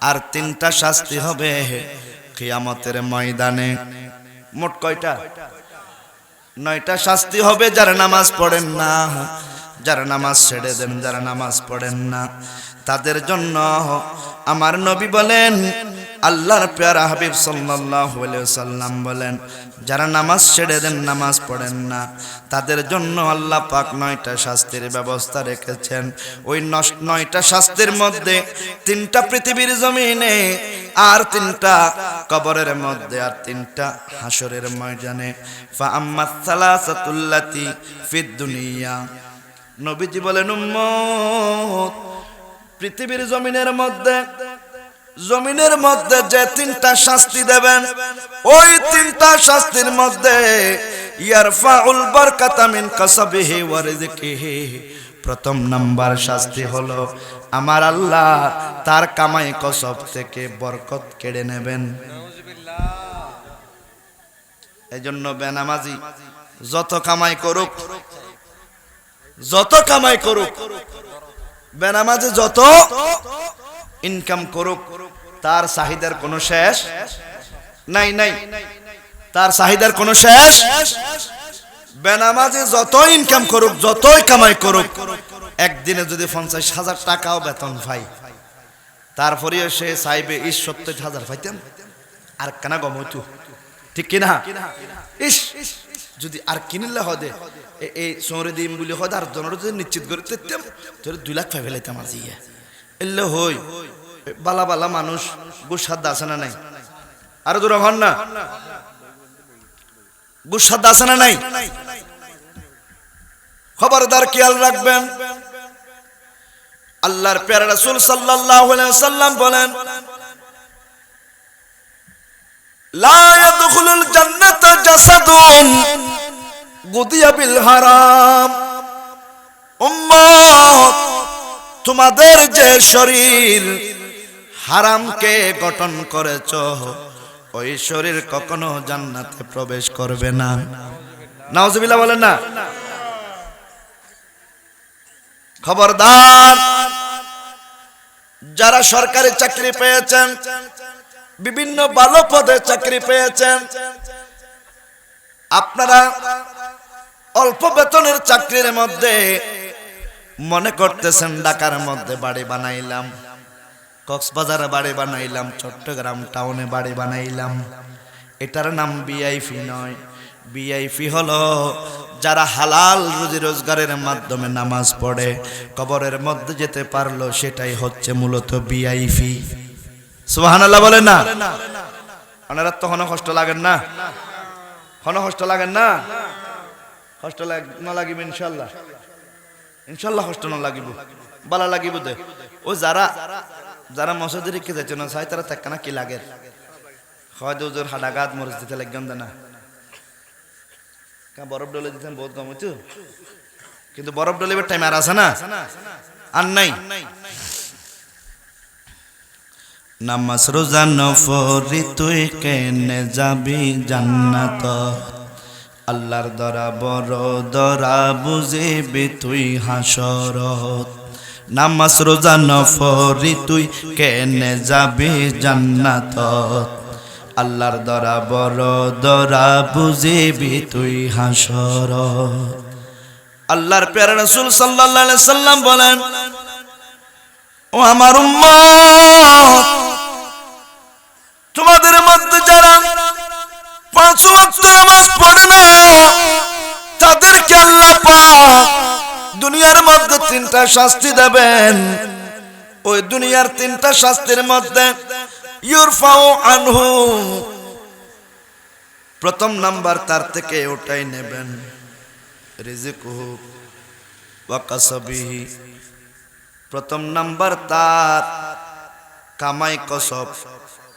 S1: আর 3টা শাস্তি হবে কিয়ামতের ময়দানে। মোট কয়টা? 9টা শাস্তি হবে যারা নামাজ পড়েন না, যারা নামাজ ছেড়ে দেন, যারা নামাজ পড়েন না, তাদের জন্য আমার নবী বলেন, আল্লাহর প্যারা হাবিব সাল্লাল্লাহু আলাইহি ওয়াসাল্লাম বলেন, যারা নামাজ ছেড়ে দেন, নামাজ পড়েন না, তাদের জন্য আল্লাহ পাক 9টা শাস্তির ব্যবস্থা রেখেছেন। ওই 9টা শাস্তির মধ্যে 3টা পৃথিবীর জমিনে, আর 3টা কবরের মধ্যে, আর 3টা হাসরের ময়দানে। ফা আম্মাস সালাসাতুল্লাতি ফিদ দুনিয়া, নবীজি বলেন উম্মত, পৃথিবীর জমিনের মধ্যে যে 3টা শাস্তি দেবেন, ওই 3টা শাস্তির মধ্যে ইয়ারফাউল বারাকাতা মিন কাসাবিহি ওয়া রিজকিহি, প্রথম নাম্বার শাস্তি হলো আমার আল্লাহ তার কামাই কসব থেকে বরকত কেড়ে নেবেন। এজন্য বেনামাজি যত কামাই করুক, যত কামাই করুক, বেনামাজি যত ইনকাম করুক, তার চাহিদার কোনো শেষ নাই, তার চাহিদার কোনো শেষ। বেনামাজি যত ইনকাম করুক, যতই কামাই করুক, একদিনে যদি 50,000 টাকাও বেতন পাই, তারপরেও সে চাইবে 70,000 পাইতাম, আর কেনা গম হইতো, ঠিক কিনা? ইস, যদি আর কিনিলে হদে এই সৌরে দিম বলে হদে আর জনের যদি নিশ্চিত করে দিতাম, তোর 2 লাখ পাই ফেলাইতাম আজি। এলে হই বালা বালা মানুষ গুসাদ আছে না নাই? আরো দূর হন না, গুসাদ আছে না নাই? খবরদার খেয়াল রাখবেন। আল্লাহর প্যারা রাসূল সাল্লাল্লাহু আলাইহি ওয়াসাল্লাম বলেন, লা ইয়াদখুলুল জান্নাতা জাসাদুন গুদিয়া বিল হারাম। উম্মত, তোমাদের যে শরীর হারামকে গঠন করেছ, ওই শরীর কখনো জান্নাতে প্রবেশ করবে না। নাউজুবিল্লাহ বলেন না। খবরদার, যারা সরকারি চাকরি পেয়েছেন, বিভিন্ন ভালো পদে চাকরি পেয়েছেন, আপনারা অল্প বেতনের চাকরির মধ্যে মনে করতেছেন ঢাকার মধ্যে বাড়ি বানাইলাম, কক্সবাজারে বাড়ি বানাইলাম, চট্টগ্রাম টাউনে বাড়ি বানাইলাম, এটার নাম ভিআইপি নয়। ভিআইপি হলো যারা হালাল রুজি রোজগারের মাধ্যমে নামাজ পড়ে কবরের মধ্যে যেতে পারলো, সেটাই হচ্ছে মূলত ভিআইপি। সুবহানাল্লাহ বলেন না? আপনারা তো হন কষ্ট লাগেন না? হন কষ্ট লাগেন না? কষ্ট না লাগিব ইনশাল্লাহ, ইনশাল্লাহ কষ্ট না লাগিব, বালা লাগিব দে। ও যারা যারা মসজিদে রেখে যাচ্ছে না চাই তারা থাকা না কি লাগে হয়তো ওজোর হাডাগাত মরজ দিতে লাগবেন না, বরফ ডলে দিতেন বহুত কম হইতো, কিন্তু বরফ ডলিবার টাইম আর আছে না? আর নাই। নামাজ রোজা নফরি তুই কেনে যাবি জান্নাত, আল্লাহর দরা বড় দরা বুঝিবি তুই হাসরত। নামাজ রোজা নফরি তুই কেনে যাবি জান্নাত, আল্লাহর দরা বড় দরা বুঝিবি তুই হাসরত। আল্লাহর প্যারা রাসূল সাল্লাল্লাহু আলাইহি সাল্লাম বলেন, ও আমার উম্মত, তোমাদের মধ্যে যারা 5 ওয়াক্ত নামাজ পড়ে না তাদেরকে আল্লাহ পাক দুনিয়ার মধ্যে 3টা শাস্তি দেবেন। ওই দুনিয়ার 3টা শাস্তির মধ্যে ইউরফাউ আনহু, প্রথম নাম্বার তার থেকে ওটাই নেবেন, রিজিকুহু ওয়া কাসাবিহি, প্রথম নাম্বার তার কামাই কসব,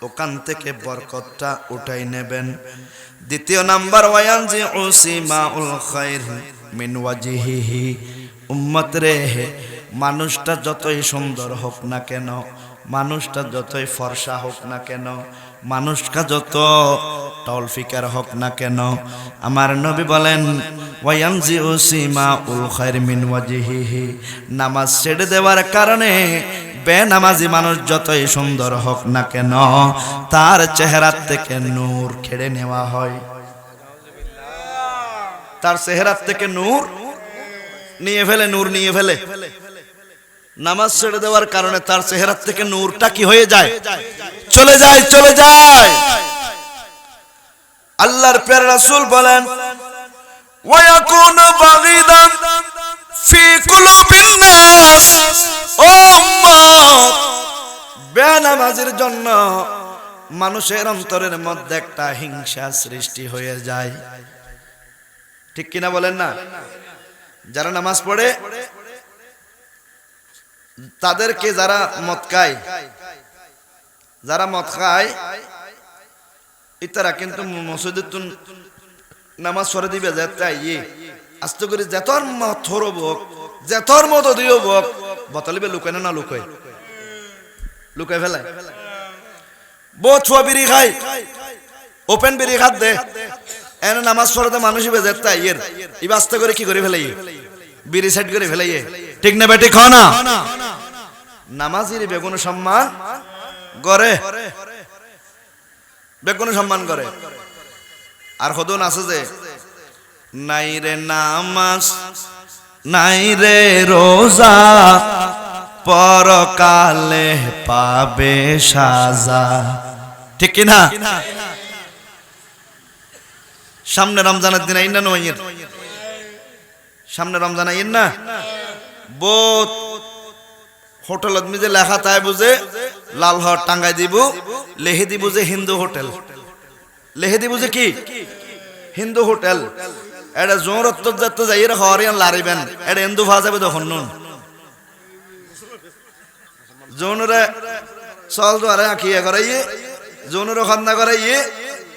S1: ওখান থেকে বরকতটা উঠাই নেবেন। দ্বিতীয় নাম্বার ওয়ায়ানজি উসিমাউল খায়র মিন ওয়াজহিহি, উম্মত রে মানুষটা যতই সুন্দর হোক না কেন, মানুষটা যতই ফর্সা হোক না কেন, মানুষটা যত টলফিকার হোক না কেন, আমার নবী বলেন ওয়ায়ানজি উসিমাউল খায়র মিন ওয়াজহিহি, নামাজ ছেড়ে দেওয়ার কারণে বেনামাজি মানুষ যতই সুন্দর হোক না কেন তার চেহারা থেকে নূর কেড়ে নেওয়া হয়, তার চেহারা থেকে নূর নিয়ে ফেলে, নূর নিয়ে ফেলে। নামাজ ছেড়ে দেওয়ার কারণে তার চেহারা থেকে নূরটা কি হয়ে যায়? চলে যায়, চলে যায়। আল্লাহর প্যারা রাসূল বলেন ওয়ায়াকুনু বাগিদান ফি কুলুবিন নাস, ও উম্মত, বেনামাজির জন্য মানুষের অন্তরের মধ্যে একটা হিংসা সৃষ্টি হয়ে যায়, ঠিক কিনা বলেন না? যারা নামাজ পড়ে তাদেরকে যারা মদ খায়, যারা মদ খায় ইতারা কিন্তু মসজিদে নামাজ পড়ে দিবে যেতাই আস্তে করে যেতর মত হরব যেতর মত দিও বক বতলিবে লুকায় না লুকায়, লুকায় ফেলায়। বহুত ছোয়া বিড়ি খাই, ওপেন বিড়ি খাত দে, এনে নামাজ পড়াতে মানুষ যেতাই এর ই আস্তে করে কি করে ফেলাই, বিড়ি সাইড করে ফেলাই, ঠিক না বেটি? খাও না, নামাজির বেগুন সম্মান করে, বেগুন সম্মান করে। আর হদন আছে যে নাই রে নামাজ নাই রে রোজা পরকালে পাবে সাজা, ঠিক কিনা? সামনে রমজানের দিন আইন না নয়ের, সামনে রমজান আইন না, বহুত হোটেলত মিজে লেখা তাই বুঝে লাল হর টাঙ্গাই দিব, লেহে দিব যে হিন্দু হোটেল, লেহে দিব যে কি হিন্দু হোটেল। এটা জোরত যাতে যাই হরিয়ান লারিবেন, এটা হিন্দু ভাষা যাবে তখন নুন জোনরে চল দোয়ারে আঁকিয়ে করাইয়ে, জোনরে খন্না করাইয়ে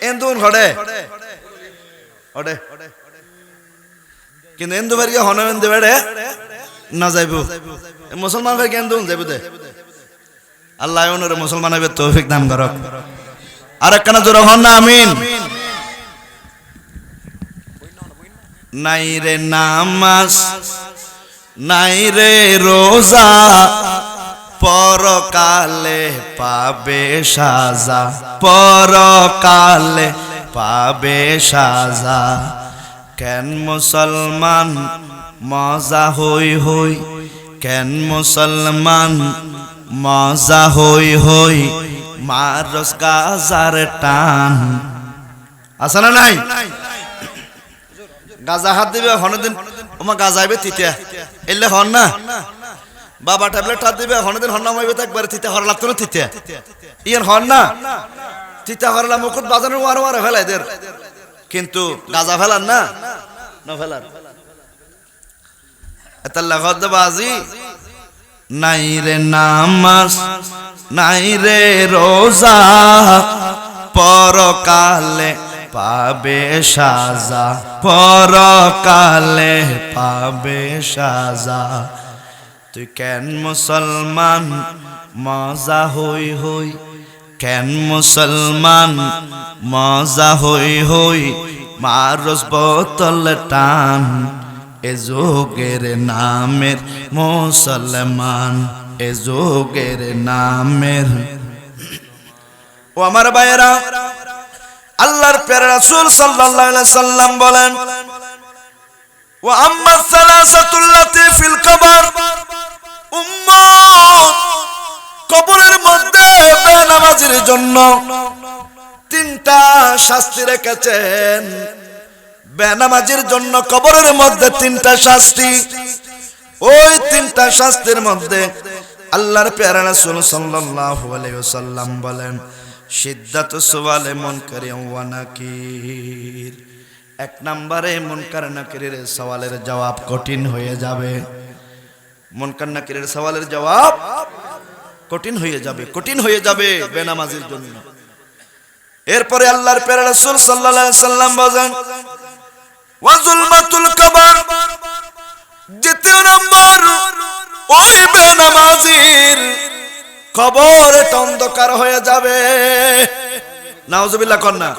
S1: এন্দুন ঘটে ওটে, কিন্তু হিন্দু ভাইকে হন হিন্দু বেড়ে না যাইব, মুসলমান ভাই কেন দুন যাইব দে। আল্লাহ ওনরে মুসলমান হবে তৌফিক দান করক। আর একখানা জোরে হন না আমিন। নাই রে নামাজ নাই রে রোজা পরকালে পাবে সাজা, পরকালে পাবে সাজা। কেন মুসলমান মজা হই হই, কেন মুসলমান মজা হই হই মারস গাজার টান আছে না নাই গাজা হাত দিবে হনদিন ওমা গাজাইবে তিতে এলে হন না বাবা ট্যাবলেট হাত দিবে হনদিন হন নামাইবে তো একবারে তিতে হর লাগতো না তিতে ইয়েন হন না তিতে হরলা মুকুট বাজানোর ওয়ার ওয়ার ফেলাই দের কিন্তু গাজা ফেলান না না ফেলান এতাল্লা গদ বাজি নাই রে নামাজ নাই রে রোজা পরকালে পাবে সাজা পরকালে পাবে সাজা তুই কেন মুসলমান মজা হই হই কেন মুসলমান মজা হই হই মারস বোতল টান এ যোগের নামের মুসলমান এ যোগের নামের ও আমার ভাইয়েরা আল্লাহর প্যারা রাসূল সাল্লাল্লাহু আলাইহি সাল্লাম বলেন ওয়া আম্মা সালাসাতুল্লাতি ফিল কবর উম্মত কবরের মধ্যে বেনামাজির জন্য তিনটা শাস্তি রেখেছেন বেনামাজির জন্য কবরের মধ্যে তিনটা শাস্তি ওই তিনটা শাস্তির মধ্যে আল্লাহর প্যারা রাসূল সাল্লাল্লাহু আলাইহি ওয়াসাল্লাম বলেন শিদ্দাতু সুওয়ালে মুনকারি ওয়া নাকির এক নম্বরে মুনকার নাকিরের সওয়ালের জবাব কঠিন হয়ে যাবে মুনকার নাকিরের সওয়ালের জবাব কঠিন হয়ে যাবে বেনামাজির জন্য এরপরে আল্লাহর প্যারা রাসূল সাল্লাল্লাহু আলাইহি সাল্লাম বলেন ওয়া যুলমাতুল কবর দ্বিতীয় নম্বর ওই বেনামাজির কবর অন্ধকার হয়ে যাবে নাউজুবিল্লাহ কন্না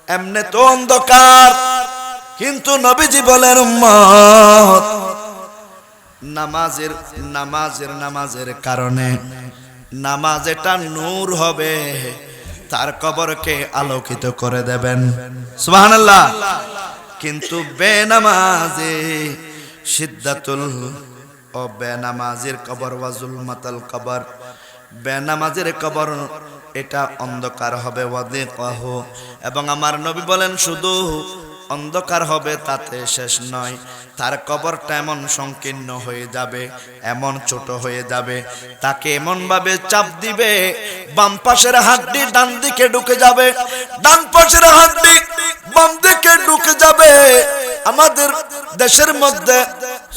S1: এমনে তো অন্ধকার কিন্তু নবীজি বলেন উম্মত নামাজের কারণে নামাজ এটা নূর হবে তার কবরকে আলোকিত করে দেবেন সুবহানাল্লাহ কিন্তু বেনামাজি সিদ্দাতুল ও বেনামাজির কবর ওয়া যুলমাতুল কবর বেনামাজির কবর এটা অন্ধকার হবে ওয়াদিকাহু এবং আমার নবী বলেন শুধু অন্ধকার হবে তাতে শেষ নয় তার কবরটা এমন সংকীর্ণ হয়ে যাবে এমন ছোট হয়ে যাবে তাকে এমন ভাবে চাপ দিবে বাম পাশের হাড্ডি ডান দিকে ঢুকে যাবে ডান পাশের হাড্ডি বাম দিকে ঢুকে যাবে আমাদের দেশের মধ্যে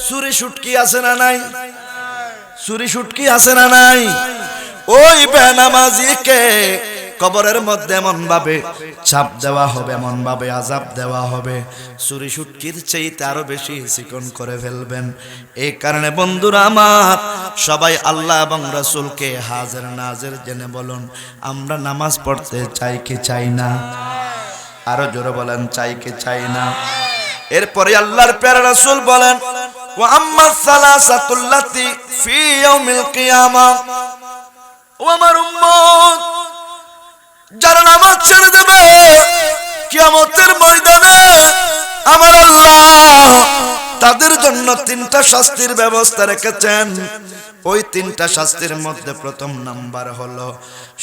S1: ছুরি শুটকি আছে না নাই ছুরি শুটকি আছে না নাই ওই বেনামাজিকে কবরের মধ্যে এমন ভাবে চাপ দেওয়া হবে এমন ভাবে আযাব দেওয়া হবে ছুরি শুটকির চাইতে আরো বেশি চিকন করে ফেলবেন এই কারণে বন্ধুরা আমার সবাই আল্লাহ এবং রাসূলকে হাজির নাজির জেনে বলুন আমরা নামাজ পড়তে চাই কি চাই না আরো জোরে বলেন চাই কি চাই না এরপরে আল্লাহর প্যারা রাসূল বলেন ওয়া আম্মা সালাসাতুল্লাতি ফি ইয়াউমিল কিয়ামা ও আমার উম্মত যারা নামাজ ছেড়ে দেবে কিয়ামতের ময়দানে আমার আল্লাহ তাদের জন্য তিনটা শাস্তির ব্যবস্থা রেখেছেন ওই তিনটা শাস্তির মধ্যে প্রথম নাম্বার হলো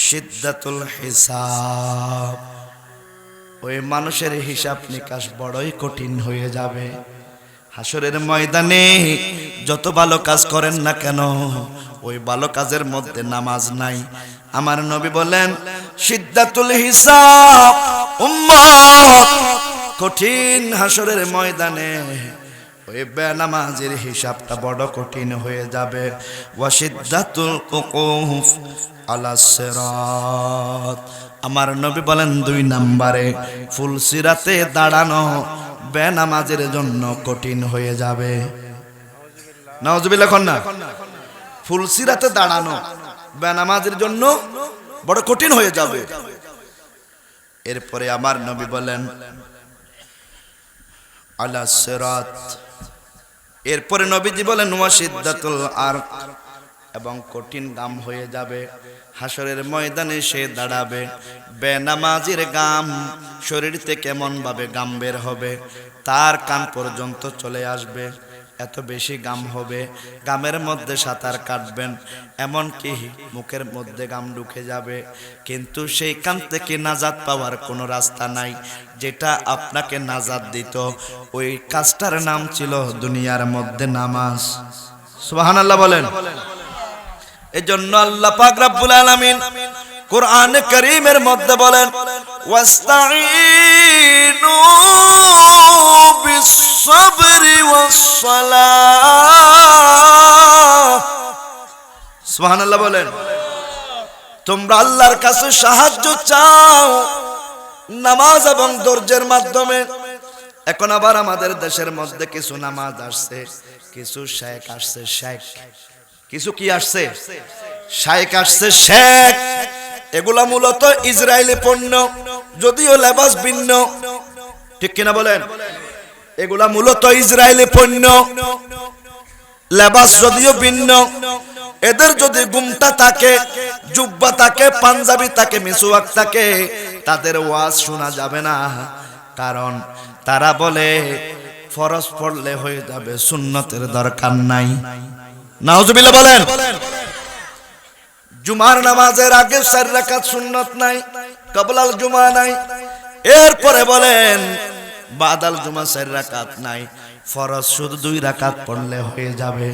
S1: শিদ্দাতুল হিসাব ওই মানুষের হিসাব নিকাশ বড়ই কঠিন হয়ে যাবে হাসরের ময়দানে যত ভালো কাজ করেন না কেন ওই ভালো কাজের মধ্যে নামাজ নাই আমার নবী বলেন শিদ্দাতুল হিসাব উম্মত কঠিন হাসরের ময়দানে ওই বেনামাজির হিসাবটা বড় কঠিন হয়ে যাবে ওয়া শিদ্দাতুল উকুফ আলা সিরাত আমার নবী বলেন দুই নম্বরে ফুলসিরাতে দাঁড়ানো বেনামাজির জন্য কঠিন হয়ে যাবে নাউজুবিল্লাহ কন্না ফুলসিরাতে দাঁড়ানো বেনামাজির জন্য বড় কঠিন হয়ে যাবে এরপরে আমার নবী বলেন আলা সিরাত এরপরে নবীজি বলেন ওয়া শিদ্দাতুল আরক এবং কঠিন গাম হয়ে যাবে হাসরের ময়দানে সে দাঁড়াবে বেনামাজির গাম শরীর থেকে কেমন ভাবে গাম বের হবে তার কান পর্যন্ত চলে আসবে এত বেশি গাম হবে, গামের মধ্যে সাঁতার কাটবেন, এমনকি মুখের মধ্যে গাম ঢুকে যাবে, কিন্তু সেইখান থেকে নাজাত পাওয়ার কোনো রাস্তা নাই। যেটা আপনাকে নাজাত দিত ওই কাজটার নাম ছিল দুনিয়ার মধ্যে নামাজ। সুবহানাল্লাহ বলেন। এজন্য আল্লাহ পাক রব্বুল আলামিন কুরআন কারীমের মধ্যে বলেন, ওয়াস্তাঈনু বিস-সাবরি ওয়াস-সালাহ। সুবহানাল্লাহ বলেন। তোমরা আল্লাহর কাছে সাহায্য চাও নামাজ এবং ধৈর্যের মাধ্যমে। এখন আবার আমাদের দেশের মধ্যে কিছু নামাজ আসছে, কিছু শেখ আসছে, শেখ কিছু কি আসছে, শেখ আসছে, শেখ। এগুলা মূলত ইসরায়েলি পণ্য, যদিও লেবাস ভিন্ন, ঠিক কিনা বলেন? এগুলা মূলত ইসরায়েলি পণ্য, লেবাস যদিও ভিন্ন। এদের যদি গুমটা থাকে, জুব্বা থাকে, পাঞ্জাবি থাকে, মিসওয়াক থাকে, তাদের ওয়াজ শোনা যাবে না। কারণ তারা বলে ফরজ পড়লে হয়ে যাবে, সুন্নতের দরকার নাই। নাউজুবিল্লাহ বলেন। জুমার নামাজের আগে 4 রাকাত সুন্নত নাই, কবলাল জুমা নাই। এরপরে বলেন বাদাল জুমা 4 রাকাত নাই, ফরজ শুধু 2 রাকাত পড়লে হয়ে যাবে।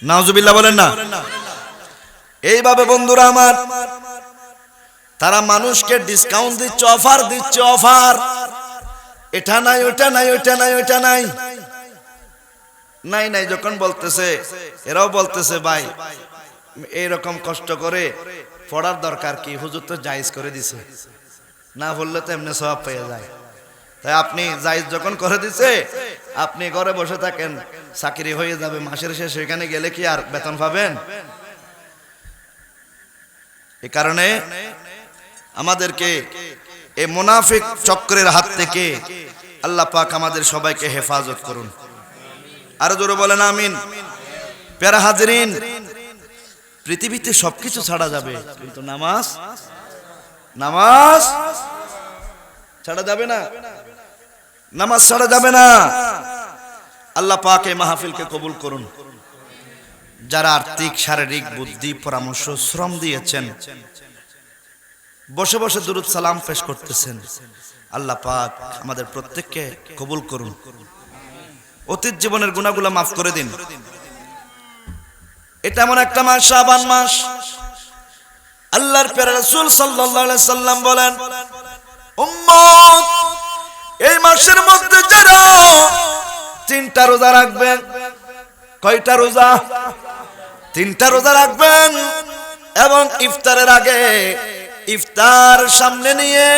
S1: নাউজুবিল্লাহ বলেন না। এইভাবে বন্ধুরা আমার, তারা মানুষকে ডিসকাউন্ট দিচ্ছে, অফার দিচ্ছে, অফার। এটা নাই, ওটা নাই, ওটা নাই, ওটা নাই, নাই নাই যখন বলতেছে, এরাও বলতেছে ভাই এইরকম কষ্ট করে পড়ার দরকার কি, হুজুর তো জায়েজ করে দিছে, না বললে তো এমনি সওয়াব পেয়ে যায়। তাই আপনি জায়েজ যখন করে দিছে, আপনি ঘরে বসে থাকেন, চাকরি হয়ে যাবে, মাসের শেষে সেখানে গেলে কি আর বেতন পাবেন? এই কারণে আমাদেরকে এই মুনাফিক চক্রের হাত থেকে আল্লাহ পাক আমাদের সবাইকে হেফাজত করুন। আর জোরে বলেন আমিন। প্যারা হাজিরিন, পৃথিবীতে সবকিছু ছাড়া যাবে, কিন্তু নামাজ, নামাজ ছাড়া যাবে না, নামাজ ছাড়া যাবে না। আল্লাহ পাক এই মাহফিলকে কবুল করুন। যারা আর্থিক, শারীরিক, বুদ্ধি, পরামর্শ, শ্রম দিয়েছেন, বসে বসে দুরুদ সালাম পেশ করতেছেন, আল্লাহ পাক আমাদের প্রত্যেককে কবুল করুন। অতীত জীবনের গুনাহগুলো মাফ করে দিন। এটা এমন একটা মাস, শাবান মাস, আল্লাহর প্যারা রাসূল সাল্লাল্লাহু আলাইহি সাল্লাম বলেন, উম্মত এই মাসের মধ্যে যারা 3টা রোজা রাখবেন, কয়টা রোজা? 3টা রোজা রাখবেন, এবং ইফতারের আগে, ইফতার সামনে নিয়ে,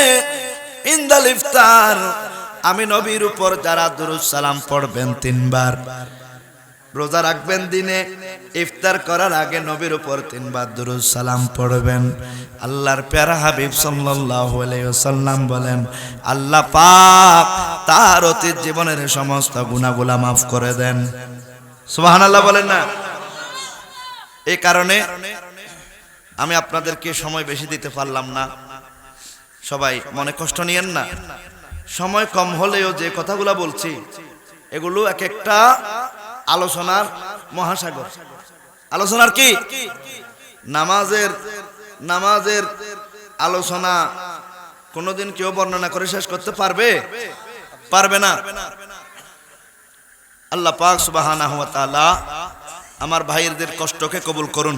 S1: ইনদাল ইফতার আমি নবীর উপর যারা দুরূদ সালাম পড়বেন 3 বার, রোজা রাখবেন দিনে, ইফতার করার আগে নবীর উপর 3 বার দুরূদ সালাম পড়বেন। আল্লাহর প্যারা হাবিব সাল্লাল্লাহু আলাইহি ওয়াসাল্লাম বলেন, আল্লাহ পাক তার অতীত জীবনের সমস্ত গুনাহগুলো মাফ করে দেন। সুবহানাল্লাহ বলেন না। এই কারণে আমি আপনাদেরকে সময় বেশি দিতে পারলাম না, সবাই মনে কষ্ট নিয়েন না। সময় কম হলেও যে কথাগুলো বলছি, এগুলো এক একটা আলোচনার মহাসাগর। আলোচনার কি? নামাজের আলোচনা কোনোদিন কেউ বর্ণনা করে শেষ করতে পারবে? পারবে না। আল্লাহ পাক সুবহানাহু ওয়া তাআলা আমার ভাইয়েরদের কষ্টকে কবুল করুন।